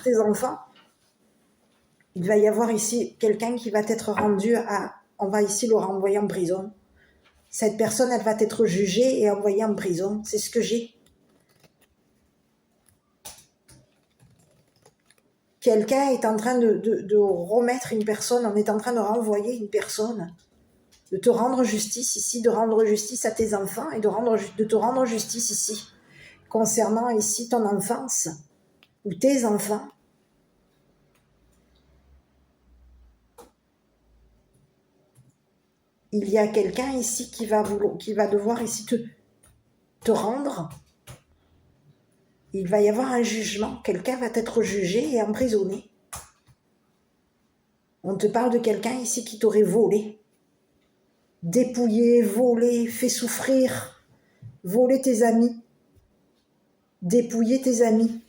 tes enfants, il va y avoir ici quelqu'un qui va être rendu on va ici le renvoyer en prison. Cette personne, elle va être jugée et envoyée en prison. C'est ce que j'ai. Quelqu'un est en train de remettre une personne, on est en train de renvoyer une personne, de te rendre justice ici, de rendre justice à tes enfants et de te rendre justice ici, concernant ici ton enfance ou tes enfants. Il y a quelqu'un ici qui va devoir ici te rendre. Il va y avoir un jugement. Quelqu'un va être jugé et emprisonné. On te parle de quelqu'un ici qui t'aurait volé, dépouillé, volé, fait souffrir, volé tes amis, dépouillé tes amis,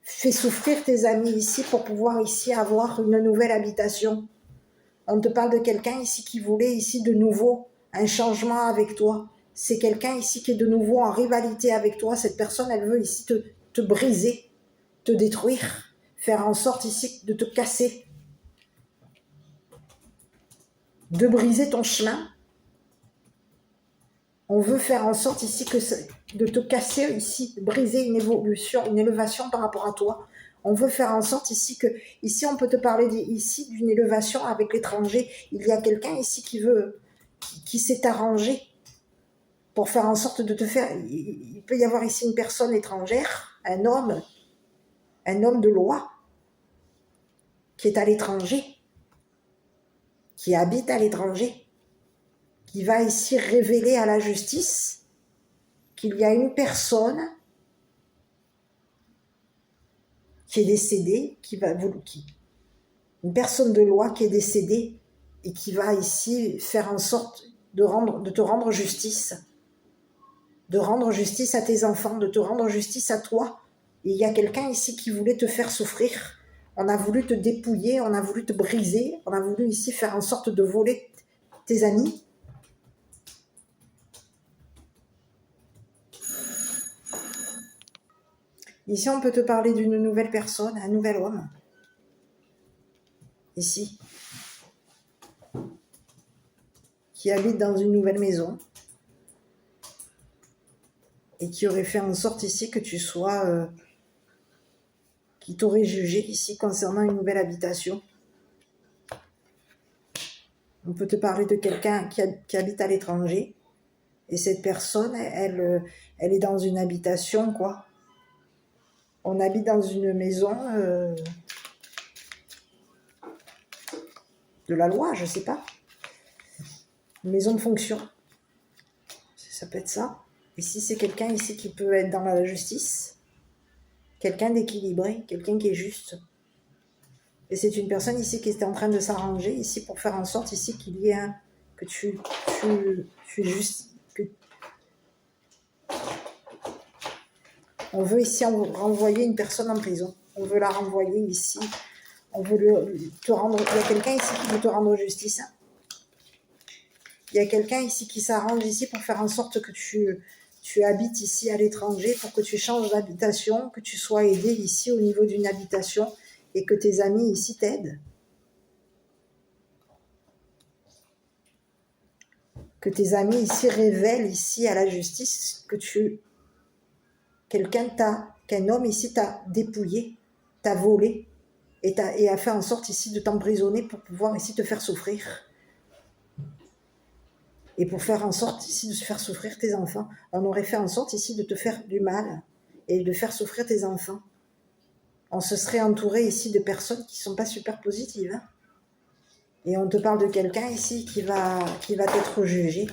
fait souffrir tes amis ici pour pouvoir ici avoir une nouvelle habitation. On te parle de quelqu'un ici qui voulait ici de nouveau un changement avec toi. C'est quelqu'un ici qui est de nouveau en rivalité avec toi. Cette personne, elle veut ici te briser, te détruire, faire en sorte ici de te casser, de briser ton chemin. On veut faire en sorte ici de te casser ici, briser une élévation par rapport à toi. On veut faire en sorte ici ici on peut te parler ici d'une élévation avec l'étranger. Il y a quelqu'un ici qui s'est arrangé pour faire en sorte de te faire. Il peut y avoir ici une personne étrangère, un homme de loi qui est à l'étranger, qui habite à l'étranger, qui va ici révéler à la justice qu'il y a une personne qui est décédée, une personne de loi qui est décédée et qui va ici faire en sorte de te rendre justice, de rendre justice à tes enfants, de te rendre justice à toi. Et il y a quelqu'un ici qui voulait te faire souffrir. On a voulu te dépouiller, on a voulu te briser, on a voulu ici faire en sorte de voler tes amis. Ici, on peut te parler d'une nouvelle personne, un nouvel homme. Ici. Qui habite dans une nouvelle maison. Et qui aurait fait en sorte ici que tu sois... qui t'aurait jugé ici concernant une nouvelle habitation. On peut te parler de quelqu'un qui habite à l'étranger. Et cette personne, elle est dans une habitation, quoi. On habite dans une maison de la loi, je sais pas. Une maison de fonction. Ça peut être ça. Et si c'est quelqu'un ici qui peut être dans la justice, quelqu'un d'équilibré, quelqu'un qui est juste. Et c'est une personne ici qui était en train de s'arranger ici pour faire en sorte ici qu'il y ait que tu juste. On veut ici renvoyer une personne en prison. On veut la renvoyer ici. On veut te rendre. Il y a quelqu'un ici qui veut te rendre justice. Il y a quelqu'un ici qui s'arrange ici pour faire en sorte que tu habites ici à l'étranger, pour que tu changes d'habitation, que tu sois aidé ici au niveau d'une habitation et que tes amis ici t'aident. Que tes amis ici révèlent ici à la justice que qu'un homme ici t'a dépouillé, t'a volé et a fait en sorte ici de t'emprisonner pour pouvoir ici te faire souffrir. Et pour faire en sorte ici de se faire souffrir tes enfants. On aurait fait en sorte ici de te faire du mal et de faire souffrir tes enfants. On se serait entouré ici de personnes qui ne sont pas super positives. Hein. Et on te parle de quelqu'un ici qui va être jugé.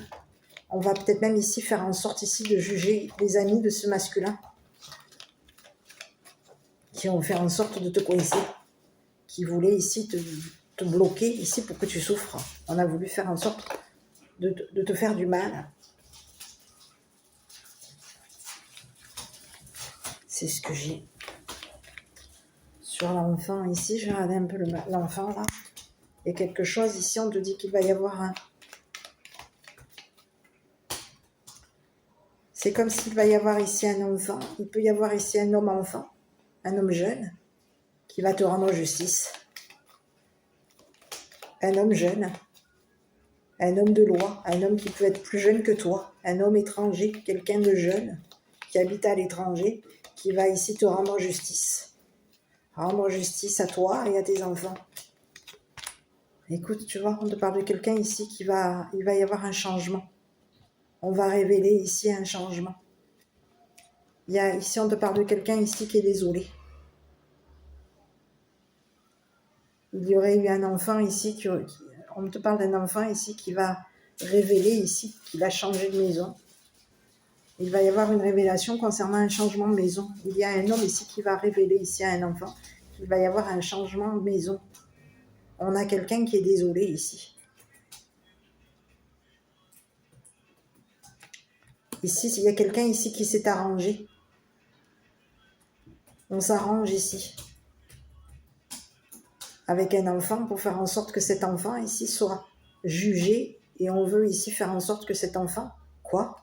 On va peut-être même ici faire en sorte ici de juger les amis de ce masculin. Qui vont faire en sorte de te coincer. Qui voulaient ici te bloquer ici pour que tu souffres. On a voulu faire en sorte de te faire du mal. C'est ce que j'ai. Sur l'enfant ici, je regarde un peu l'enfant là. Il y a quelque chose ici, on te dit qu'il va y avoir un... C'est comme s'il va y avoir ici un enfant. Il peut y avoir ici un homme enfant, un homme jeune, qui va te rendre justice. Un homme jeune, un homme de loi, un homme qui peut être plus jeune que toi, un homme étranger, quelqu'un de jeune, qui habite à l'étranger, qui va ici te rendre justice. Rendre justice à toi et à tes enfants. Écoute, tu vois, on te parle de quelqu'un ici il va y avoir un changement. On va révéler ici un changement. Ici, on te parle de quelqu'un ici qui est désolé. Il y aurait eu un enfant ici, on te parle d'un enfant ici qui va révéler ici qu'il a changé de maison. Il va y avoir une révélation concernant un changement de maison. Il y a un homme ici qui va révéler ici à un enfant qu'il va y avoir un changement de maison. On a quelqu'un qui est désolé ici. Ici, il y a quelqu'un ici qui s'est arrangé. On s'arrange ici avec un enfant pour faire en sorte que cet enfant ici soit jugé et on veut ici faire en sorte que cet enfant, quoi ?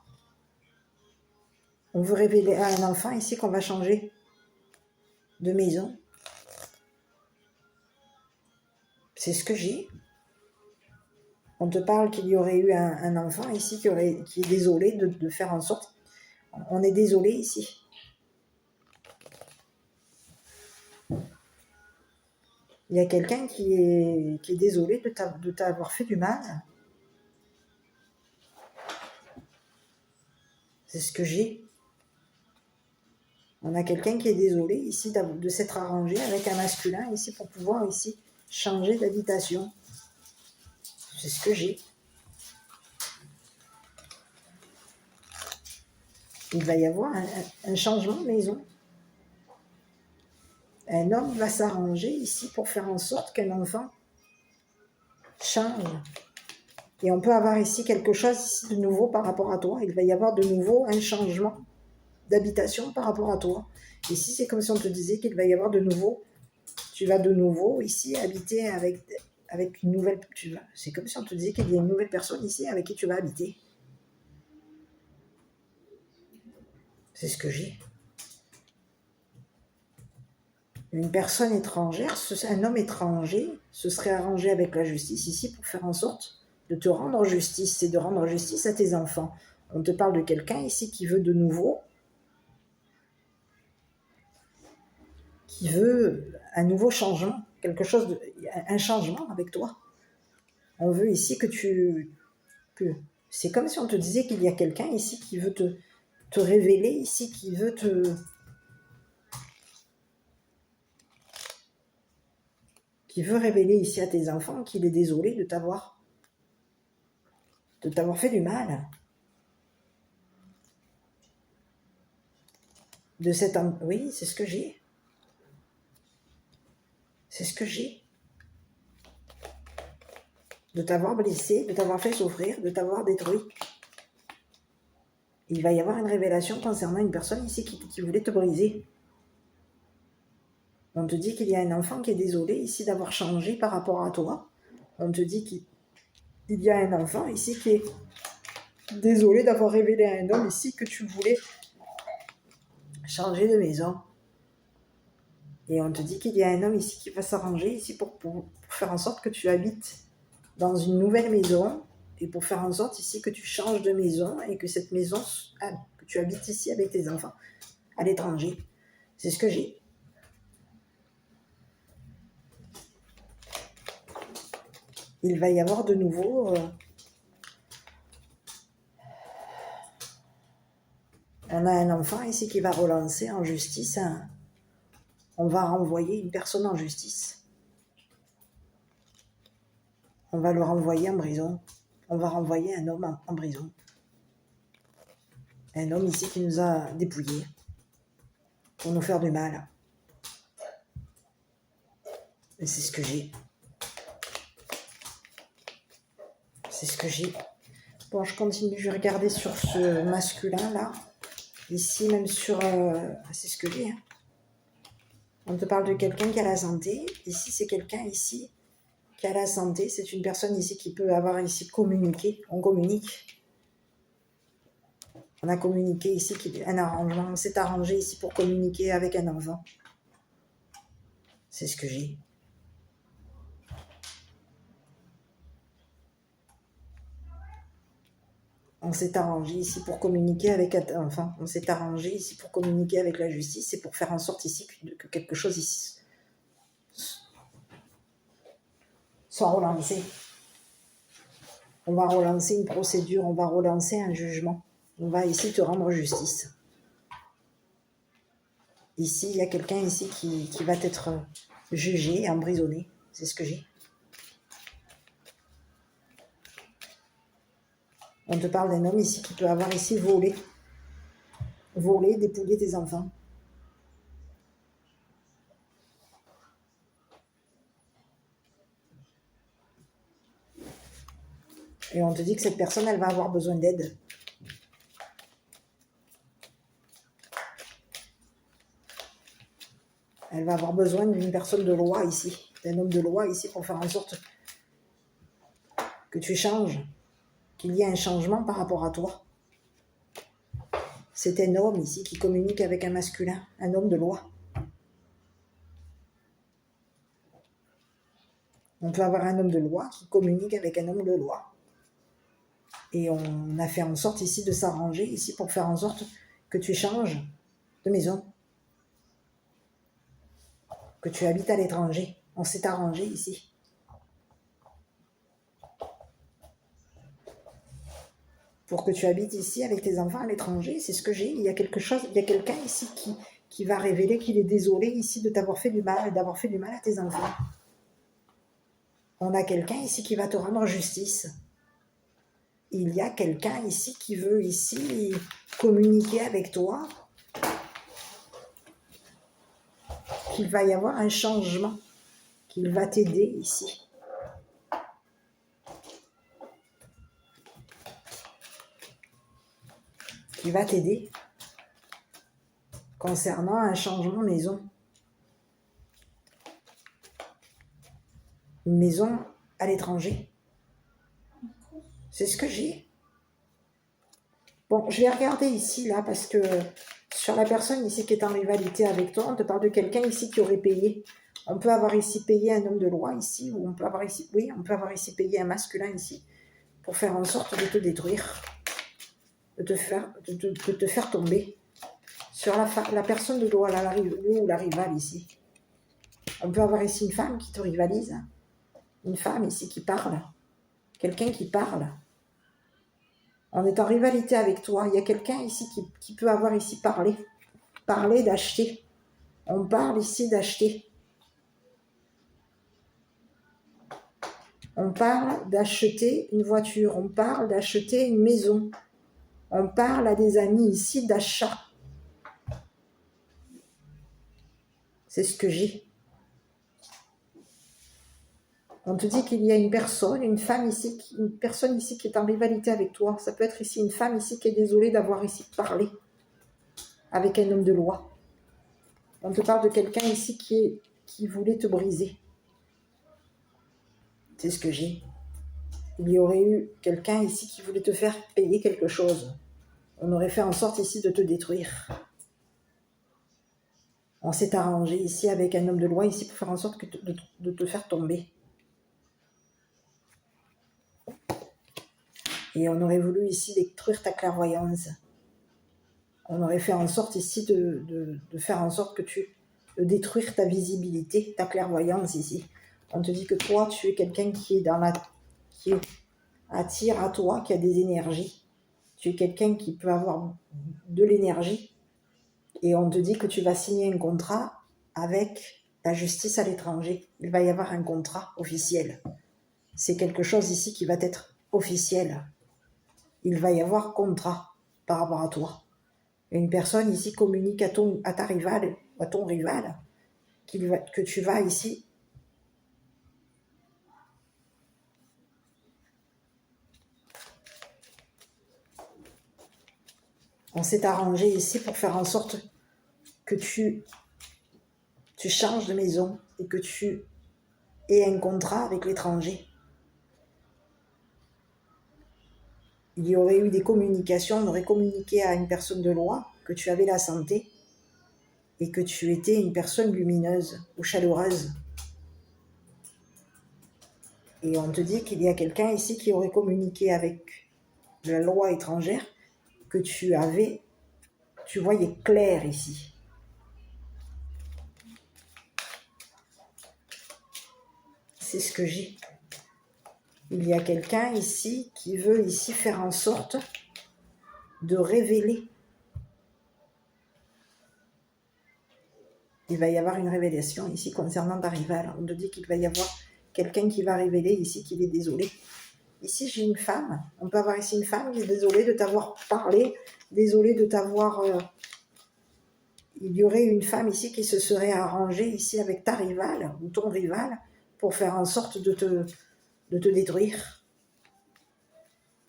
On veut révéler à un enfant ici qu'on va changer de maison. C'est ce que j'ai. On te parle qu'il y aurait eu un enfant ici qui est désolé de faire en sorte. On est désolé ici. Il y a quelqu'un qui est désolé de t'avoir fait du mal. C'est ce que j'ai. On a quelqu'un qui est désolé ici de s'être arrangé avec un masculin ici pour pouvoir ici changer d'habitation. C'est ce que j'ai. Il va y avoir un changement de maison. Un homme va s'arranger ici pour faire en sorte qu'un enfant change. Et on peut avoir ici quelque chose ici de nouveau par rapport à toi. Il va y avoir de nouveau un changement d'habitation par rapport à toi. Ici, c'est comme si on te disait qu'il va y avoir de nouveau, tu vas de nouveau ici habiter avec une nouvelle... C'est comme si on te disait qu'il y a une nouvelle personne ici avec qui tu vas habiter. C'est ce que j'ai. Une personne étrangère, un homme étranger, se serait arrangé avec la justice ici pour faire en sorte de te rendre justice et de rendre justice à tes enfants. On te parle de quelqu'un ici qui veut de nouveau, qui veut un nouveau changement, un changement avec toi. On veut ici c'est comme si on te disait qu'il y a quelqu'un ici qui veut te révéler ici, qui veut révéler ici à tes enfants qu'il est désolé de t'avoir fait du mal. Oui, c'est ce que j'ai. C'est ce que j'ai. De t'avoir blessé, de t'avoir fait souffrir, de t'avoir détruit. Il va y avoir une révélation concernant une personne ici qui voulait te briser. On te dit qu'il y a un enfant qui est désolé ici d'avoir changé par rapport à toi. On te dit qu'il y a un enfant ici qui est désolé d'avoir révélé à un homme ici que tu voulais changer de maison. Et on te dit qu'il y a un homme ici qui va s'arranger ici pour faire en sorte que tu habites dans une nouvelle maison et pour faire en sorte ici que tu changes de maison et que cette maison, que tu habites ici avec tes enfants à l'étranger. C'est ce que j'ai. Il va y avoir de nouveau... on a un enfant ici qui va relancer en justice On va renvoyer une personne en justice. On va le renvoyer en prison. On va renvoyer un homme en prison. Un homme ici qui nous a dépouillés pour nous faire du mal. Et c'est ce que j'ai. C'est ce que j'ai. Bon, je continue. Je vais regarder sur ce masculin-là. Ici, même sur... c'est ce que j'ai. Hein. On te parle de quelqu'un qui a la santé. Ici, c'est quelqu'un ici qui a la santé. C'est une personne ici qui peut avoir ici communiqué. On communique. On a communiqué ici un arrangement. On s'est arrangé ici pour communiquer avec un enfant. C'est ce que j'ai. On s'est arrangé ici pour communiquer avec un enfant. On s'est arrangé ici pour communiquer avec la justice et pour faire en sorte ici que quelque chose ici soit relancé. On va relancer une procédure, on va relancer un jugement. On va ici te rendre justice. Ici, il y a quelqu'un ici qui va être jugé et emprisonné. C'est ce que j'ai. On te parle d'un homme ici qui peut avoir ici volé. Volé, dépouillé des enfants. Et on te dit que cette personne, elle va avoir besoin d'aide. Elle va avoir besoin d'une personne de loi ici, d'un homme de loi ici pour faire en sorte que tu changes, qu'il y ait un changement par rapport à toi. C'est un homme ici qui communique avec un masculin, un homme de loi. On peut avoir un homme de loi qui communique avec un homme de loi. Et on a fait en sorte ici de s'arranger ici pour faire en sorte que tu changes de maison. Que tu habites à l'étranger. On s'est arrangé ici. Pour que tu habites ici avec tes enfants à l'étranger, c'est ce que j'ai. Il y a quelque chose, il y a quelqu'un ici qui va révéler qu'il est désolé ici de t'avoir fait du mal et d'avoir fait du mal à tes enfants. On a quelqu'un ici qui va te rendre justice. Il y a quelqu'un ici qui veut ici communiquer avec toi. Qu'il va y avoir un changement, qu'il va t'aider ici. Qu'il va t'aider concernant un changement maison. Une maison à l'étranger. C'est ce que j'ai. Bon, je vais regarder ici, là, parce que sur la personne ici qui est en rivalité avec toi, on te parle de quelqu'un ici qui aurait payé. On peut avoir ici payé un homme de loi ici, ou on peut avoir ici, oui, on peut avoir ici payé un masculin ici, pour faire en sorte de te détruire, de te faire tomber. Sur la personne de loi, ou la rivale ici. On peut avoir ici une femme qui te rivalise, une femme ici qui parle, quelqu'un qui parle. On est en rivalité avec toi. Il y a quelqu'un ici qui peut avoir ici parler d'acheter. On parle ici d'acheter. On parle d'acheter une voiture. On parle d'acheter une maison. On parle à des amis ici d'achat. C'est ce que j'ai. On te dit qu'il y a une personne, une personne ici qui est en rivalité avec toi. Ça peut être ici une femme ici qui est désolée d'avoir ici parlé avec un homme de loi. On te parle de quelqu'un ici qui voulait te briser. C'est ce que j'ai. Il y aurait eu quelqu'un ici qui voulait te faire payer quelque chose. On aurait fait en sorte ici de te détruire. On s'est arrangé ici avec un homme de loi ici pour faire en sorte de te faire tomber. Et on aurait voulu ici détruire ta clairvoyance. On aurait fait en sorte ici de faire en sorte de détruire ta visibilité, ta clairvoyance ici. On te dit que toi, tu es quelqu'un qui attire à toi, qui a des énergies. Tu es quelqu'un qui peut avoir de l'énergie. Et on te dit que tu vas signer un contrat avec la justice à l'étranger. Il va y avoir un contrat officiel. C'est quelque chose ici qui va être officiel. Il va y avoir contrat par rapport à toi. Une personne ici communique à ta rivale, à ton rival, que tu vas ici on s'est arrangé ici pour faire en sorte que tu changes de maison et que tu aies un contrat avec l'étranger. Il y aurait eu des communications, on aurait communiqué à une personne de loi que tu avais la santé et que tu étais une personne lumineuse ou chaleureuse. Et on te dit qu'il y a quelqu'un ici qui aurait communiqué avec la loi étrangère, que tu voyais clair ici. C'est ce que j'ai. Il y a quelqu'un ici qui veut ici faire en sorte de révéler. Il va y avoir une révélation ici concernant ta rivale. On te dit qu'il va y avoir quelqu'un qui va révéler ici qu'il est désolé. Ici, j'ai une femme. On peut avoir ici une femme qui est désolée de t'avoir parlé, désolée de t'avoir... Il y aurait une femme ici qui se serait arrangée ici avec ta rivale ou ton rival pour faire en sorte de te détruire.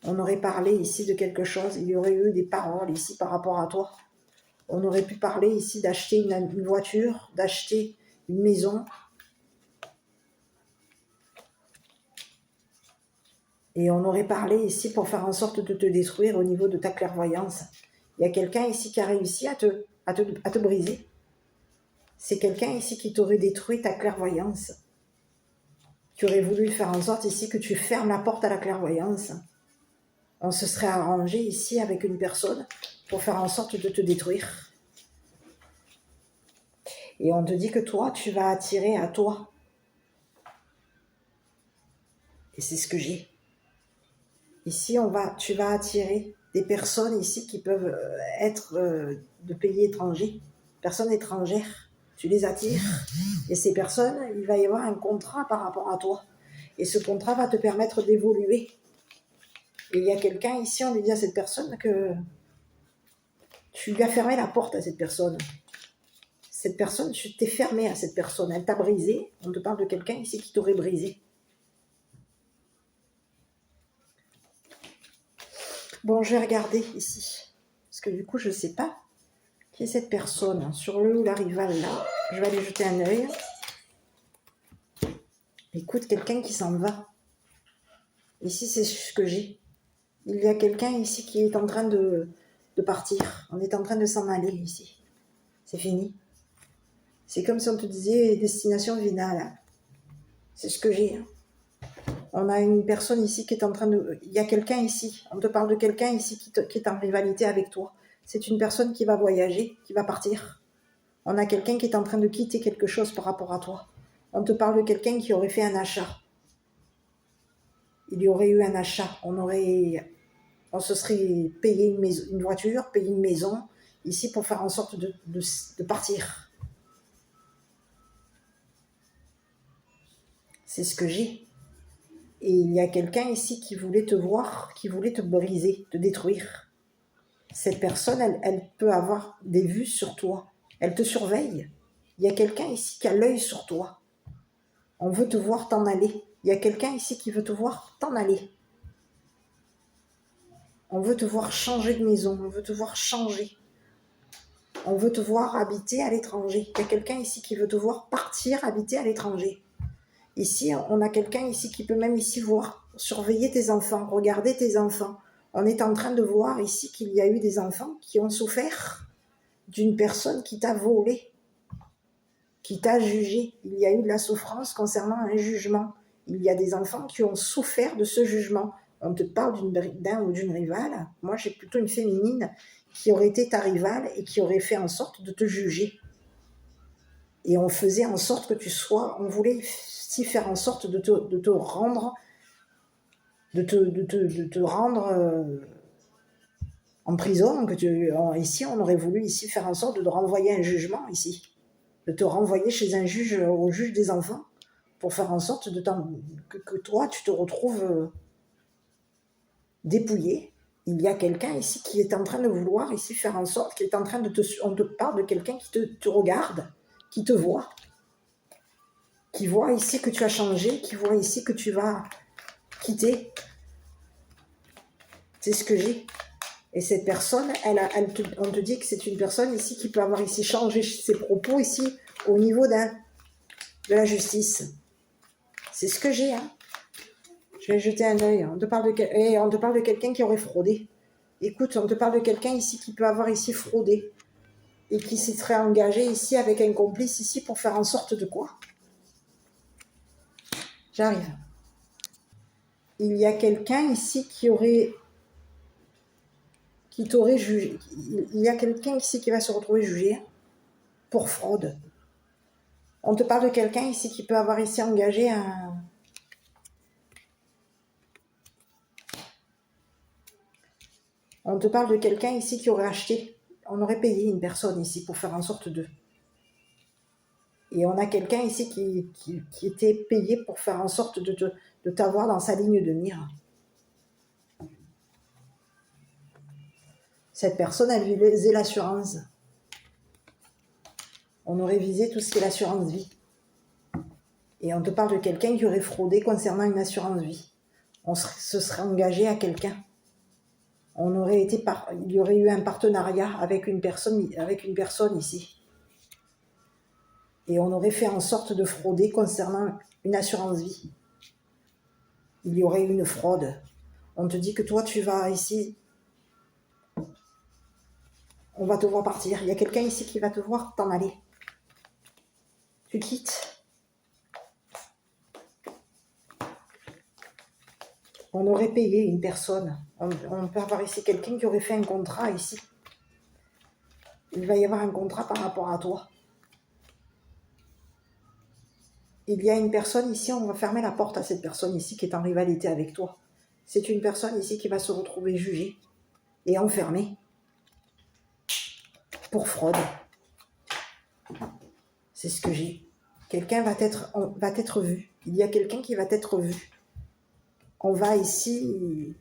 On aurait parlé ici de quelque chose. Il y aurait eu des paroles ici par rapport à toi. On aurait pu parler ici d'acheter une voiture, d'acheter une maison. Et on aurait parlé ici pour faire en sorte de te détruire au niveau de ta clairvoyance. Il y a quelqu'un ici qui a réussi à te briser. C'est quelqu'un ici qui t'aurait détruit ta clairvoyance. Qui aurait voulu faire en sorte ici que tu fermes la porte à la clairvoyance. On se serait arrangé ici avec une personne pour faire en sorte de te détruire. Et on te dit que toi, tu vas attirer à toi. Et c'est ce que j'ai. Ici, tu vas attirer des personnes ici qui peuvent être de pays étrangers, personnes étrangères. Tu les attires. Et ces personnes, il va y avoir un contrat par rapport à toi. Et ce contrat va te permettre d'évoluer. Et il y a quelqu'un ici, on lui dit à cette personne que tu lui as fermé la porte à cette personne. Cette personne, tu t'es fermé à cette personne. Elle t'a brisé. On te parle de quelqu'un ici qui t'aurait brisé. Bon, je vais regarder ici. Parce que du coup, je ne sais pas qui est cette personne. Sur le ou la rivale, là. Je vais aller jeter un œil. Écoute, quelqu'un qui s'en va. Ici, c'est ce que j'ai. Il y a quelqu'un ici qui est en train de partir. On est en train de s'en aller ici. C'est fini. C'est comme si on te disait destination finale. C'est ce que j'ai. On a une personne ici qui est en train de... Il y a quelqu'un ici. On te parle de quelqu'un ici qui est en rivalité avec toi. C'est une personne qui va voyager, qui va partir. On a quelqu'un qui est en train de quitter quelque chose par rapport à toi. On te parle de quelqu'un qui aurait fait un achat. Il y aurait eu un achat. On se serait payé une voiture, payé une maison, ici pour faire en sorte de partir. C'est ce que j'ai. Et il y a quelqu'un ici qui voulait te voir, qui voulait te briser, te détruire. Cette personne, elle peut avoir des vues sur toi. Elle te surveille. Il y a quelqu'un ici qui a l'œil sur toi. On veut te voir t'en aller. Il y a quelqu'un ici qui veut te voir t'en aller. On veut te voir changer de maison. On veut te voir changer. On veut te voir habiter à l'étranger. Il y a quelqu'un ici qui veut te voir partir habiter à l'étranger. Ici, on a quelqu'un ici qui peut même ici voir, surveiller tes enfants, regarder tes enfants. On est en train de voir ici qu'il y a eu des enfants qui ont souffert d'une personne qui t'a volé, qui t'a jugé. Il y a eu de la souffrance concernant un jugement. Il y a des enfants qui ont souffert de ce jugement. On te parle d'un ou d'une rivale. Moi, j'ai plutôt une féminine qui aurait été ta rivale et qui aurait fait en sorte de te juger. Et on faisait en sorte que tu sois... On voulait faire en sorte de te rendre en prison. Ici, on aurait voulu ici faire en sorte de renvoyer un jugement ici. de te renvoyer chez un juge, au juge des enfants, pour faire en sorte que toi, tu te retrouves dépouillé. Il y a quelqu'un ici qui est en train de vouloir ici faire en sorte, qui est en train de on te parle de quelqu'un qui te regarde, qui te voit, qui voit ici que tu as changé, qui voit ici que tu vas quitter. C'est ce que j'ai. Et cette personne, on te dit que c'est une personne ici qui peut avoir ici changé ses propos ici au niveau de la justice. C'est ce que j'ai. Hein. Je vais jeter un œil. On te parle de quelqu'un qui aurait fraudé. Écoute, on te parle de quelqu'un ici qui peut avoir ici fraudé et qui s'y serait engagé ici avec un complice ici pour faire en sorte de quoi? J'arrive. Il y a quelqu'un ici qui t'aurait jugé. Il y a quelqu'un ici qui va se retrouver jugé pour fraude. On te parle de quelqu'un ici qui peut avoir ici engagé un... On te parle de quelqu'un ici qui aurait acheté. On aurait payé une personne ici pour faire en sorte de... Et on a quelqu'un ici qui était payé pour faire en sorte de t'avoir dans sa ligne de mire. Cette personne, elle visait l'assurance. On aurait visé tout ce qui est l'assurance vie. Et on te parle de quelqu'un qui aurait fraudé concernant une assurance vie. On se serait engagé à quelqu'un. Il y aurait eu un partenariat avec une personne ici. Et on aurait fait en sorte de frauder concernant une assurance vie. Il y aurait eu une fraude. On te dit que toi, tu vas ici... On va te voir partir. Il y a quelqu'un ici qui va te voir t'en aller. Tu quittes. On aurait payé une personne. On peut avoir ici quelqu'un qui aurait fait un contrat ici. Il va y avoir un contrat par rapport à toi. Il y a une personne ici, on va fermer la porte à cette personne ici qui est en rivalité avec toi. C'est une personne ici qui va se retrouver jugée et enfermée pour fraude. C'est ce que j'ai. Quelqu'un va être vu. Il y a quelqu'un qui va être vu. On va ici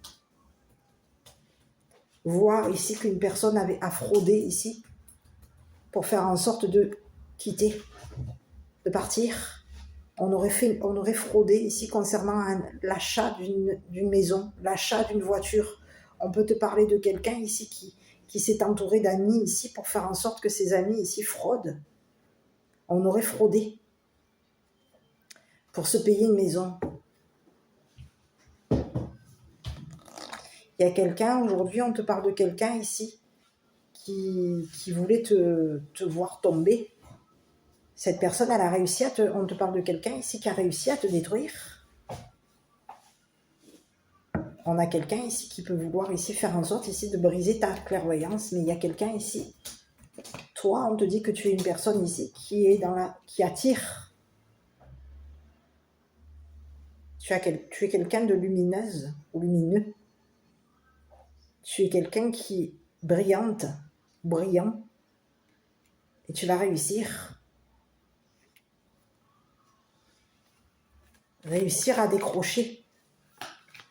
voir ici qu'une personne a fraudé ici pour faire en sorte de quitter, de partir. On aurait fraudé ici concernant l'achat d'une maison, l'achat d'une voiture. On peut te parler de quelqu'un ici qui s'est entouré d'amis ici pour faire en sorte que ses amis ici fraudent. On aurait fraudé pour se payer une maison. Il y a quelqu'un, aujourd'hui, on te parle de quelqu'un ici qui voulait te voir tomber. Cette personne, elle a réussi on te parle de quelqu'un ici qui a réussi à te détruire. On a quelqu'un ici qui peut vouloir ici faire en sorte ici de briser ta clairvoyance, mais il y a quelqu'un ici. Toi, on te dit que tu es une personne ici qui attire. Tu es quelqu'un de lumineuse ou lumineux. Tu es quelqu'un qui est brillant, et tu vas réussir à décrocher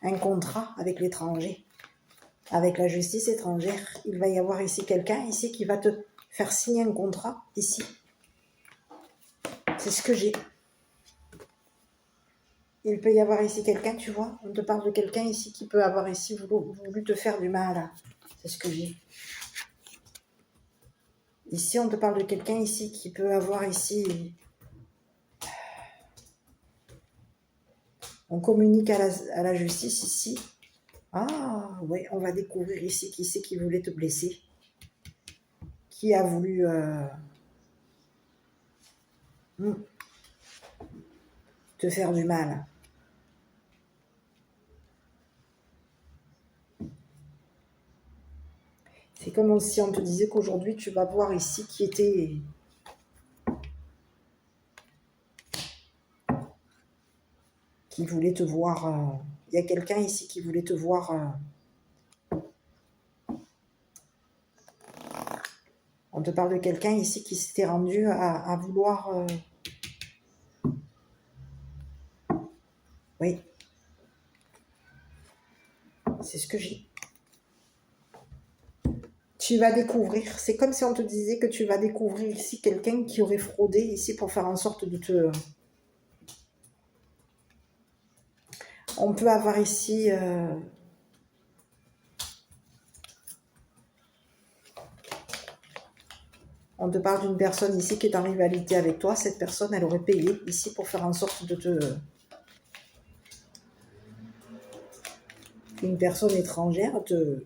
un contrat avec l'étranger, avec la justice étrangère. Il va y avoir ici quelqu'un ici qui va te faire signer un contrat ici. C'est ce que j'ai. Il peut y avoir ici quelqu'un, tu vois, on te parle de quelqu'un ici qui peut avoir ici voulu te faire du mal. C'est ce que j'ai. Ici, on te parle de quelqu'un ici qui peut avoir ici... On communique à la justice ici. Ah, oui, on va découvrir ici qui c'est qui voulait te blesser. Qui a voulu... te faire du mal. C'est comme si on te disait qu'aujourd'hui, tu vas voir ici qui voulait te voir. Il y a quelqu'un ici qui voulait te voir On te parle de quelqu'un ici qui s'était rendu à vouloir... Oui. C'est ce que j'ai. Tu vas découvrir. C'est comme si on te disait que tu vas découvrir ici quelqu'un qui aurait fraudé ici pour faire en sorte de te... On peut avoir ici... On te parle d'une personne ici qui est en rivalité avec toi. Cette personne, elle aurait payé ici pour faire en sorte de te... Une personne étrangère te...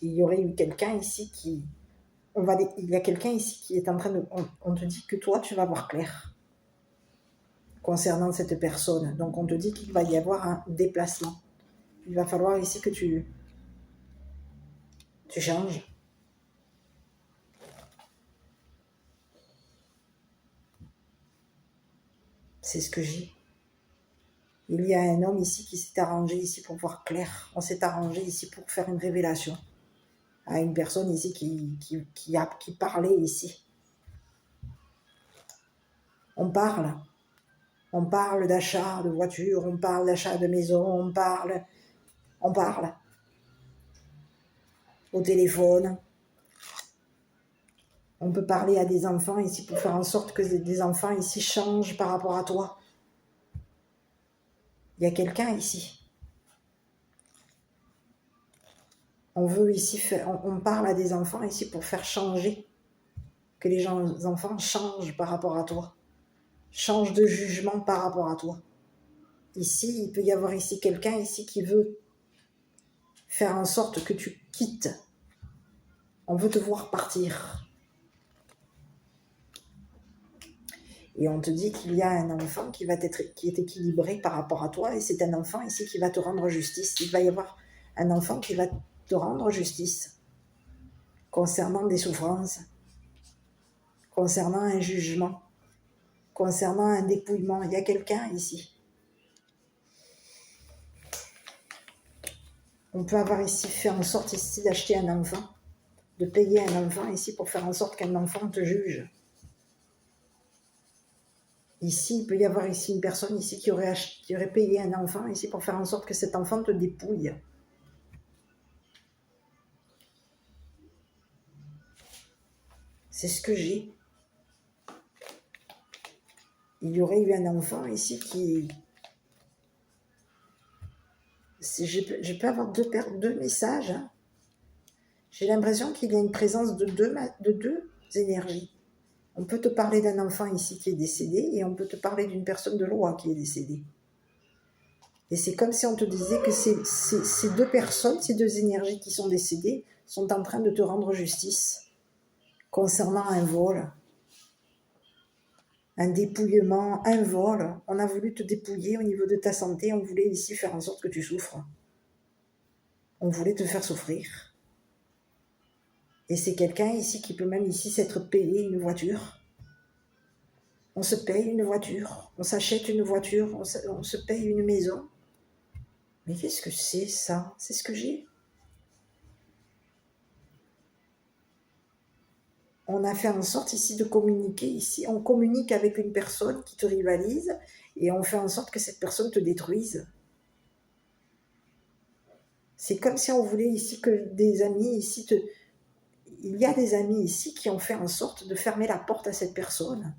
Il y aurait eu quelqu'un ici qui... Il y a quelqu'un ici qui est en train de... On te dit que toi, tu vas voir clair concernant cette personne. Donc, on te dit qu'il va y avoir un déplacement. Il va falloir ici que tu changes. C'est ce que j'ai. Il y a un homme ici qui s'est arrangé ici pour voir clair. On s'est arrangé ici pour faire une révélation à une personne ici qui parlait ici. On parle. On parle d'achat de voiture, on parle d'achat de maison, on parle au téléphone. On peut parler à des enfants ici pour faire en sorte que des enfants ici changent par rapport à toi. Il y a quelqu'un ici. On veut ici faire, on parle à des enfants ici pour faire changer, que les enfants changent par rapport à toi, changent de jugement par rapport à toi. Ici, il peut y avoir ici quelqu'un ici qui veut faire en sorte que tu quittes. On veut te voir partir. Et on te dit qu'il y a un enfant qui est équilibré par rapport à toi, et c'est un enfant ici qui va te rendre justice. Il va y avoir un enfant qui va te rendre justice concernant des souffrances, concernant un jugement, concernant un dépouillement. Il y a quelqu'un ici. On peut avoir ici fait en sorte ici d'acheter un enfant, de payer un enfant ici pour faire en sorte qu'un enfant te juge. Ici, il peut y avoir ici une personne ici qui aurait payé un enfant ici pour faire en sorte que cet enfant te dépouille. C'est ce que j'ai. Il y aurait eu un enfant ici qui... Je peux avoir deux messages. Hein. J'ai l'impression qu'il y a une présence de deux énergies. On peut te parler d'un enfant ici qui est décédé et on peut te parler d'une personne de loi qui est décédée. Et c'est comme si on te disait que ces deux personnes, ces deux énergies qui sont décédées, sont en train de te rendre justice concernant un vol, un dépouillement, un vol. On a voulu te dépouiller au niveau de ta santé, on voulait ici faire en sorte que tu souffres. On voulait te faire souffrir. Et c'est quelqu'un ici qui peut même ici s'être payé une voiture. On se paye une voiture, on s'achète une voiture, on se paye une maison. Mais qu'est-ce que c'est ça? C'est ce que j'ai. On a fait en sorte ici de communiquer. Ici, on communique avec une personne qui te rivalise et on fait en sorte que cette personne te détruise. C'est comme si on voulait ici que des amis ici te... Il y a des amis ici qui ont fait en sorte de fermer la porte à cette personne.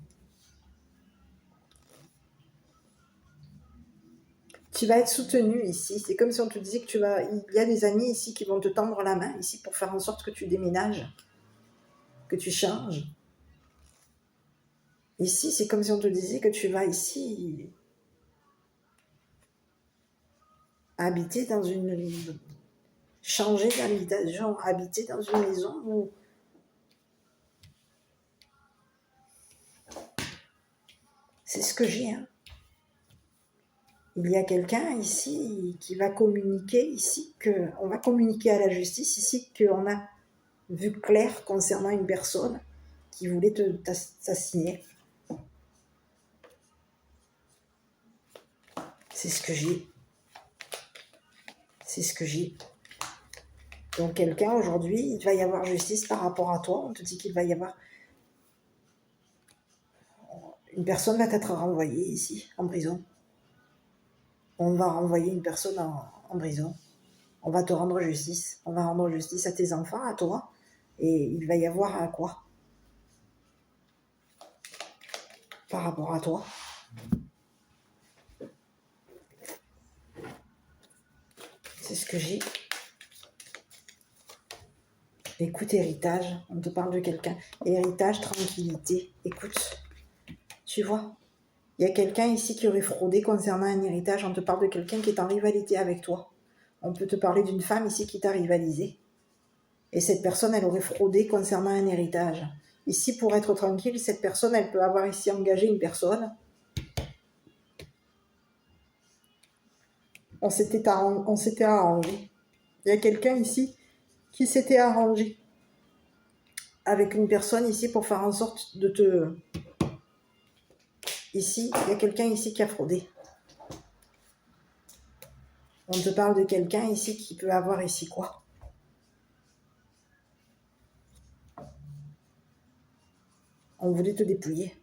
Tu vas être soutenu ici. C'est comme si on te disait que il y a des amis ici qui vont te tendre la main ici pour faire en sorte que tu déménages, que tu changes. Ici, c'est comme si on te disait que tu vas ici habiter dans une... changer d'habitation, habiter dans une maison où... C'est ce que j'ai, hein. Il y a quelqu'un ici qui va communiquer ici, on va communiquer à la justice ici qu'on a vu clair concernant une personne qui voulait t'assigner. C'est ce que j'ai. C'est ce que j'ai. Donc quelqu'un aujourd'hui, il va y avoir justice par rapport à toi. On te dit qu'il va y avoir... Une personne va être renvoyée ici, en prison. On va renvoyer une personne en prison. On va te rendre justice. On va rendre justice à tes enfants, à toi. Et il va y avoir un quoi par rapport à toi. C'est ce que j'ai. Écoute, héritage, on te parle de quelqu'un. Héritage, tranquillité. Écoute, tu vois, il y a quelqu'un ici qui aurait fraudé concernant un héritage. On te parle de quelqu'un qui est en rivalité avec toi. On peut te parler d'une femme ici qui t'a rivalisé. Et cette personne, elle aurait fraudé concernant un héritage. Ici, pour être tranquille, cette personne, elle peut avoir ici engagé une personne. On s'était arrangé. Il y a quelqu'un ici qui s'était arrangé avec une personne ici pour faire en sorte de te... Ici, il y a quelqu'un ici qui a fraudé. On te parle de quelqu'un ici qui peut avoir ici quoi? On voulait te dépouiller.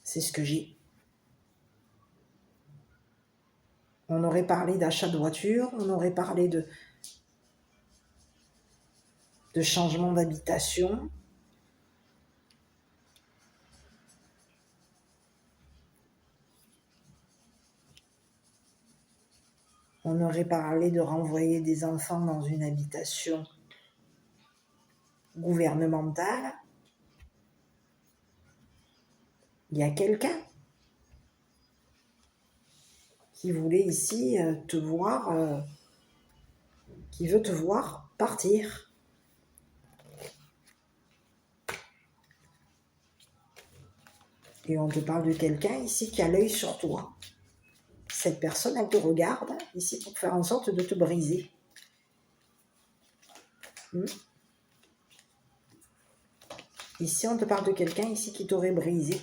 C'est ce que j'ai. On aurait parlé d'achat de voiture, on aurait parlé de changement d'habitation. On aurait parlé de renvoyer des enfants dans une habitation gouvernementale. Il y a quelqu'un qui voulait ici te voir, qui veut te voir partir. Et on te parle de quelqu'un ici qui a l'œil sur toi. Cette personne, elle te regarde ici pour faire en sorte de te briser. Ici, on te parle de quelqu'un ici qui t'aurait brisé,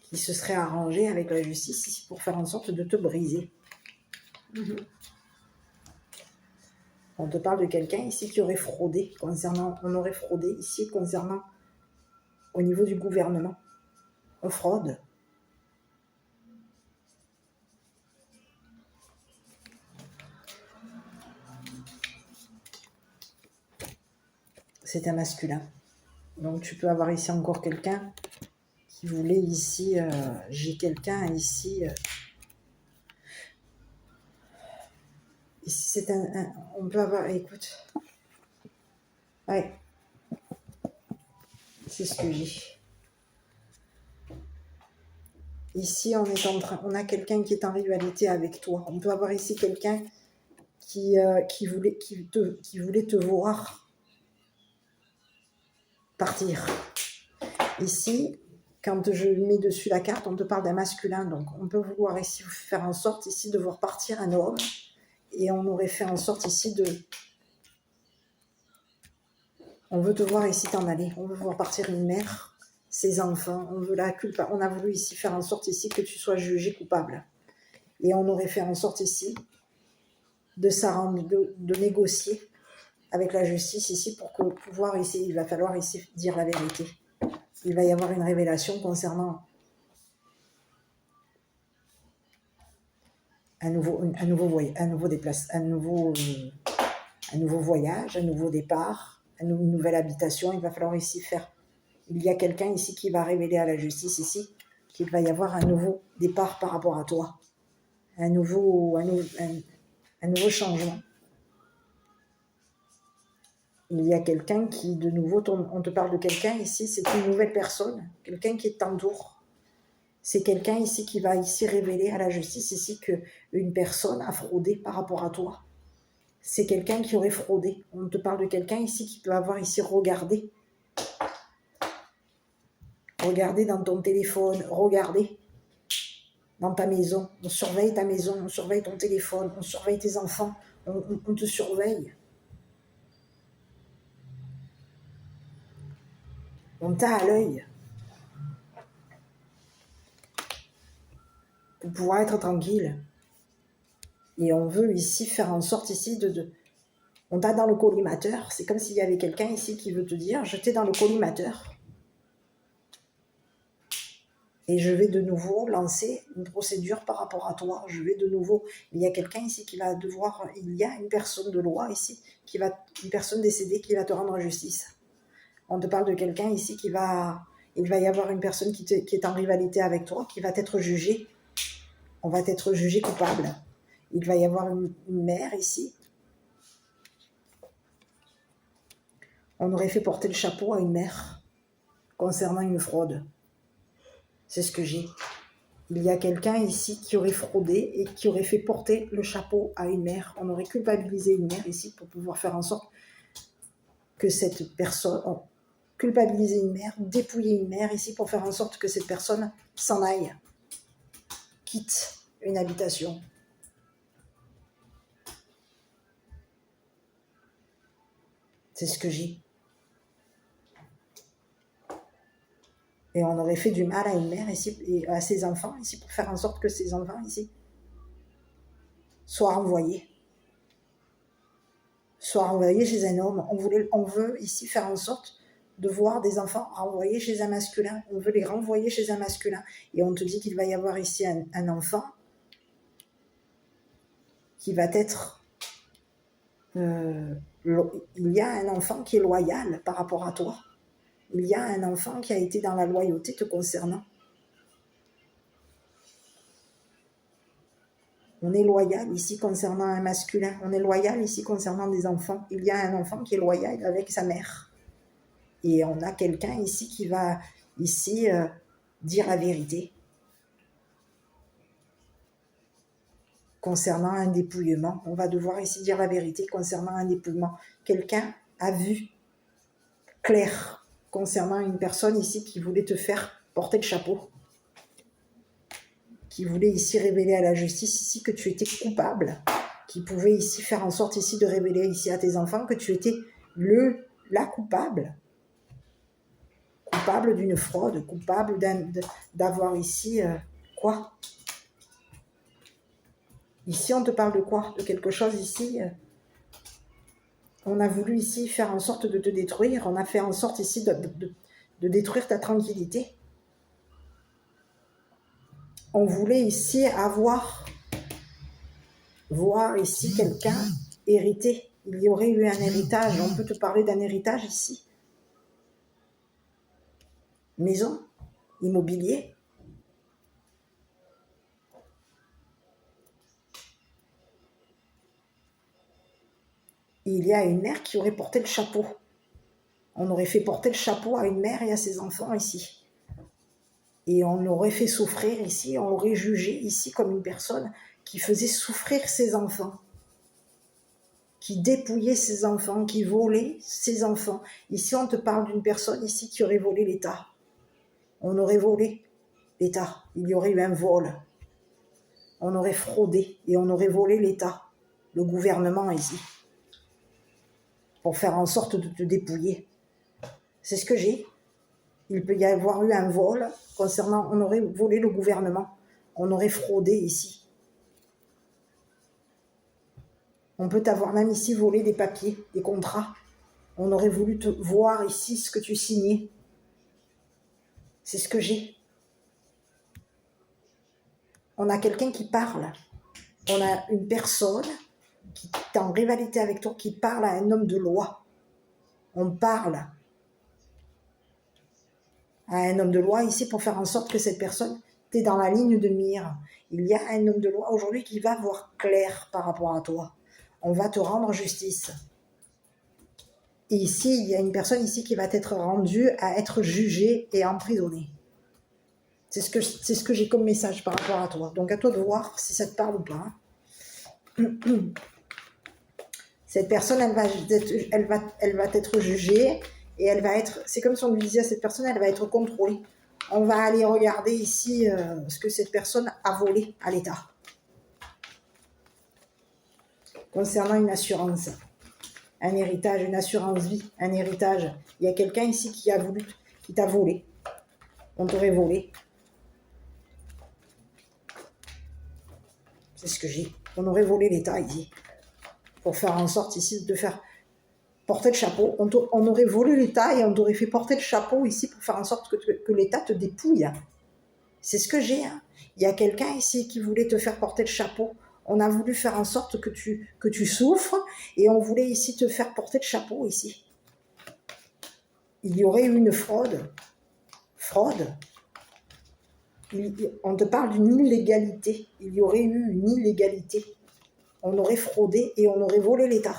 qui se serait arrangé avec la justice ici pour faire en sorte de te briser. On te parle de quelqu'un ici qui aurait fraudé concernant, on aurait fraudé ici concernant au niveau du gouvernement. On fraude. C'est un masculin. Donc tu peux avoir ici encore quelqu'un qui voulait ici, j'ai quelqu'un ici, ici c'est on peut avoir, écoute, ouais, c'est ce que j'ai. Ici on a quelqu'un qui est en rivalité avec toi. On peut avoir ici quelqu'un qui voulait te voir partir. Ici, quand je mets dessus la carte, on te parle d'un masculin. Donc, on peut vouloir ici faire en sorte ici de voir partir un homme. Et on aurait fait en sorte ici de... On veut te voir ici t'en aller. On veut voir partir une mère, ses enfants. On veut la culpa. On a voulu ici faire en sorte ici que tu sois jugé coupable. Et on aurait fait en sorte ici de négocier avec la justice ici pour pouvoir ici, il va falloir ici dire la vérité. Il va y avoir une révélation concernant un nouveau voyage, un nouveau voyage, un nouveau départ, une nouvelle habitation. Il va falloir ici faire. Il y a quelqu'un ici qui va révéler à la justice ici qu'il va y avoir un nouveau départ par rapport à toi, un nouveau changement. Il y a quelqu'un qui, de nouveau, on te parle de quelqu'un ici, c'est une nouvelle personne, quelqu'un qui t'entoure. C'est quelqu'un ici qui va ici révéler à la justice ici qu'une personne a fraudé par rapport à toi. C'est quelqu'un qui aurait fraudé. On te parle de quelqu'un ici qui peut avoir ici regardé. Regardez dans ton téléphone, regardez dans ta maison. On surveille ta maison, on surveille ton téléphone, on surveille tes enfants, on te surveille. On t'a à l'œil. Pour pouvoir être tranquille. Et on veut ici faire en sorte ici on t'a dans le collimateur. C'est comme s'il y avait quelqu'un ici qui veut te dire, je t'ai dans le collimateur. Et je vais de nouveau lancer une procédure par rapport à toi. Je vais de nouveau... Il y a quelqu'un ici qui va devoir... Il y a une personne de loi ici, une personne décédée qui va te rendre justice. On te parle de quelqu'un ici qui va... Il va y avoir une personne qui est en rivalité avec toi, qui va être jugée. On va être jugé coupable. Il va y avoir une mère ici. On aurait fait porter le chapeau à une mère concernant une fraude. C'est ce que j'ai. Il y a quelqu'un ici qui aurait fraudé et qui aurait fait porter le chapeau à une mère. On aurait culpabilisé une mère ici pour pouvoir faire en sorte que cette personne... culpabiliser une mère, dépouiller une mère ici pour faire en sorte que cette personne s'en aille, quitte une habitation. C'est ce que j'ai. Et on aurait fait du mal à une mère ici et à ses enfants ici pour faire en sorte que ses enfants ici soient renvoyés. Soient renvoyés chez un homme. On veut ici faire en sorte de voir des enfants renvoyés chez un masculin. On veut les renvoyer chez un masculin. Et on te dit qu'il va y avoir ici un enfant qui va être... il y a un enfant qui est loyal par rapport à toi. Il y a un enfant qui a été dans la loyauté te concernant. On est loyal ici concernant un masculin. On est loyal ici concernant des enfants. Il y a un enfant qui est loyal avec sa mère. Et on a quelqu'un ici qui va ici dire la vérité concernant un dépouillement. On va devoir ici dire la vérité concernant un dépouillement. Quelqu'un a vu clair concernant une personne ici qui voulait te faire porter le chapeau, qui voulait ici révéler à la justice ici que tu étais coupable, qui pouvait ici faire en sorte ici de révéler ici à tes enfants que tu étais la coupable d'une fraude, coupable d'avoir ici quoi? Ici on te parle de quoi? De quelque chose ici on a voulu ici faire en sorte de te détruire, on a fait en sorte ici de détruire ta tranquillité. On voulait ici voir ici quelqu'un hériter. Il y aurait eu un héritage. On peut te parler d'un héritage ici. Maison, immobilier. Il y a une mère qui aurait porté le chapeau. On aurait fait porter le chapeau à une mère et à ses enfants ici. Et on aurait fait souffrir ici, on l'aurait jugé ici comme une personne qui faisait souffrir ses enfants, qui dépouillait ses enfants, qui volait ses enfants. Ici, on te parle d'une personne ici qui aurait volé l'État. On aurait volé l'État. Il y aurait eu un vol. On aurait fraudé et on aurait volé l'État, le gouvernement ici, pour faire en sorte de te dépouiller. C'est ce que j'ai. Il peut y avoir eu un vol concernant... On aurait volé le gouvernement. On aurait fraudé ici. On peut t'avoir même ici volé des papiers, des contrats. On aurait voulu te voir ici ce que tu signais. C'est ce que j'ai. On a quelqu'un qui parle. On a une personne qui est en rivalité avec toi, qui parle à un homme de loi. On parle à un homme de loi ici pour faire en sorte que cette personne t'est dans la ligne de mire. Il y a un homme de loi aujourd'hui qui va voir clair par rapport à toi. On va te rendre justice. Et ici, il y a une personne ici qui va être rendue à être jugée et emprisonnée. C'est ce que j'ai comme message par rapport à toi. Donc à toi de voir si ça te parle ou pas. Cette personne, elle va être jugée et elle va être... C'est comme si on lui disait à cette personne, elle va être contrôlée. On va aller regarder ici ce que cette personne a volé à l'État. Concernant une assurance, un héritage, une assurance vie, un héritage. Il y a quelqu'un ici qui t'a volé. On t'aurait volé. C'est ce que j'ai. On aurait volé l'État ici. Pour faire en sorte ici de te faire porter le chapeau. On aurait volé l'État et on t'aurait fait porter le chapeau ici pour faire en sorte que l'État te dépouille. C'est ce que j'ai. Hein. Il y a quelqu'un ici qui voulait te faire porter le chapeau. On a voulu faire en sorte que tu souffres et on voulait ici te faire porter le chapeau ici. Il y aurait eu une fraude. Fraude. On te parle d'une illégalité. Il y aurait eu une illégalité. On aurait fraudé et on aurait volé l'État.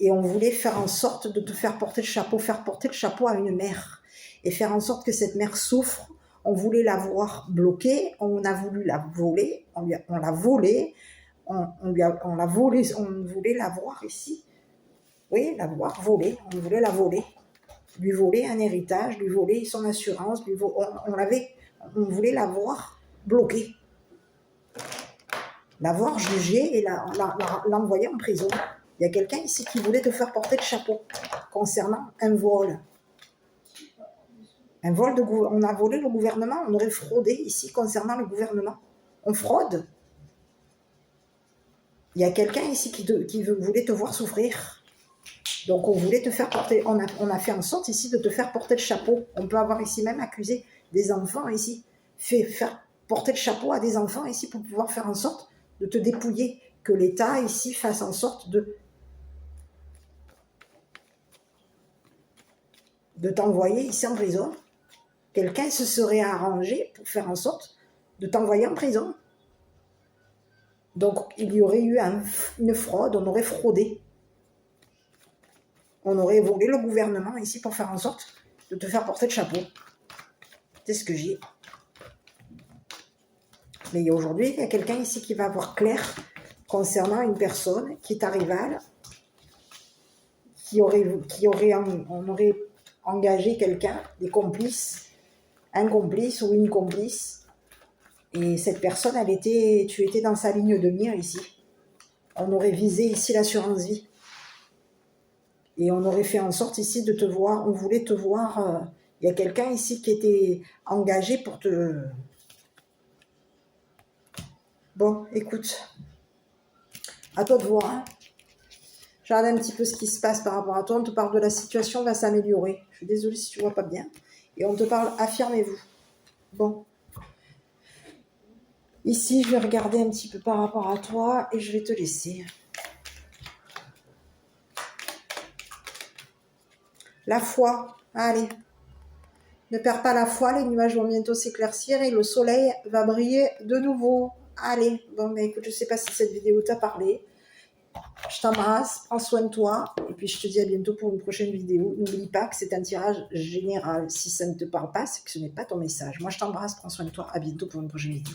Et on voulait faire en sorte de te faire porter le chapeau à une mère. Et faire en sorte que cette mère souffre. On voulait la voir bloquée, on a voulu la voler, on l'a volée, on l'a volée, on voulait la voir ici. Oui, la voir volée, on voulait la voler. Lui voler un héritage, lui voler son assurance, on voulait la voir bloquée. La voir jugée et l'envoyer en prison. Il y a quelqu'un ici qui voulait te faire porter le chapeau concernant un vol. Un vol on a volé le gouvernement, on aurait fraudé ici concernant le gouvernement. On fraude. Il y a quelqu'un ici qui voulait te voir souffrir. Donc on voulait te faire porter, on a fait en sorte ici de te faire porter le chapeau. On peut avoir ici même accusé des enfants ici, faire porter le chapeau à des enfants ici pour pouvoir faire en sorte de te dépouiller. Que l'État ici fasse en sorte de t'envoyer ici en prison. Quelqu'un se serait arrangé pour faire en sorte de t'envoyer en prison. Donc, il y aurait eu une fraude, on aurait fraudé. On aurait volé le gouvernement ici pour faire en sorte de te faire porter le chapeau. C'est ce que j'ai. Mais aujourd'hui, il y a quelqu'un ici qui va avoir clair concernant une personne qui est ta rivale, on aurait engagé quelqu'un, des complices, un complice ou une complice, et cette personne, tu étais dans sa ligne de mire ici. On aurait visé ici l'assurance vie. Et on aurait fait en sorte ici de te voir, on voulait te voir, il y a quelqu'un ici qui était engagé pour te... Bon, écoute, à toi de voir, hein. Je regarde un petit peu ce qui se passe par rapport à toi, on te parle de la situation va s'améliorer. Je suis désolée si tu ne vois pas bien. Et on te parle, affirmez-vous. Bon. Ici, je vais regarder un petit peu par rapport à toi et je vais te laisser. La foi, allez. Ne perds pas la foi, les nuages vont bientôt s'éclaircir et le soleil va briller de nouveau. Allez, bon, ben écoute, je ne sais pas si cette vidéo t'a parlé. Je t'embrasse, prends soin de toi et puis je te dis à bientôt pour une prochaine vidéo. N'oublie pas que c'est un tirage général. Si ça ne te parle pas, c'est que ce n'est pas ton message. Moi, je t'embrasse, prends soin de toi. À bientôt pour une prochaine vidéo.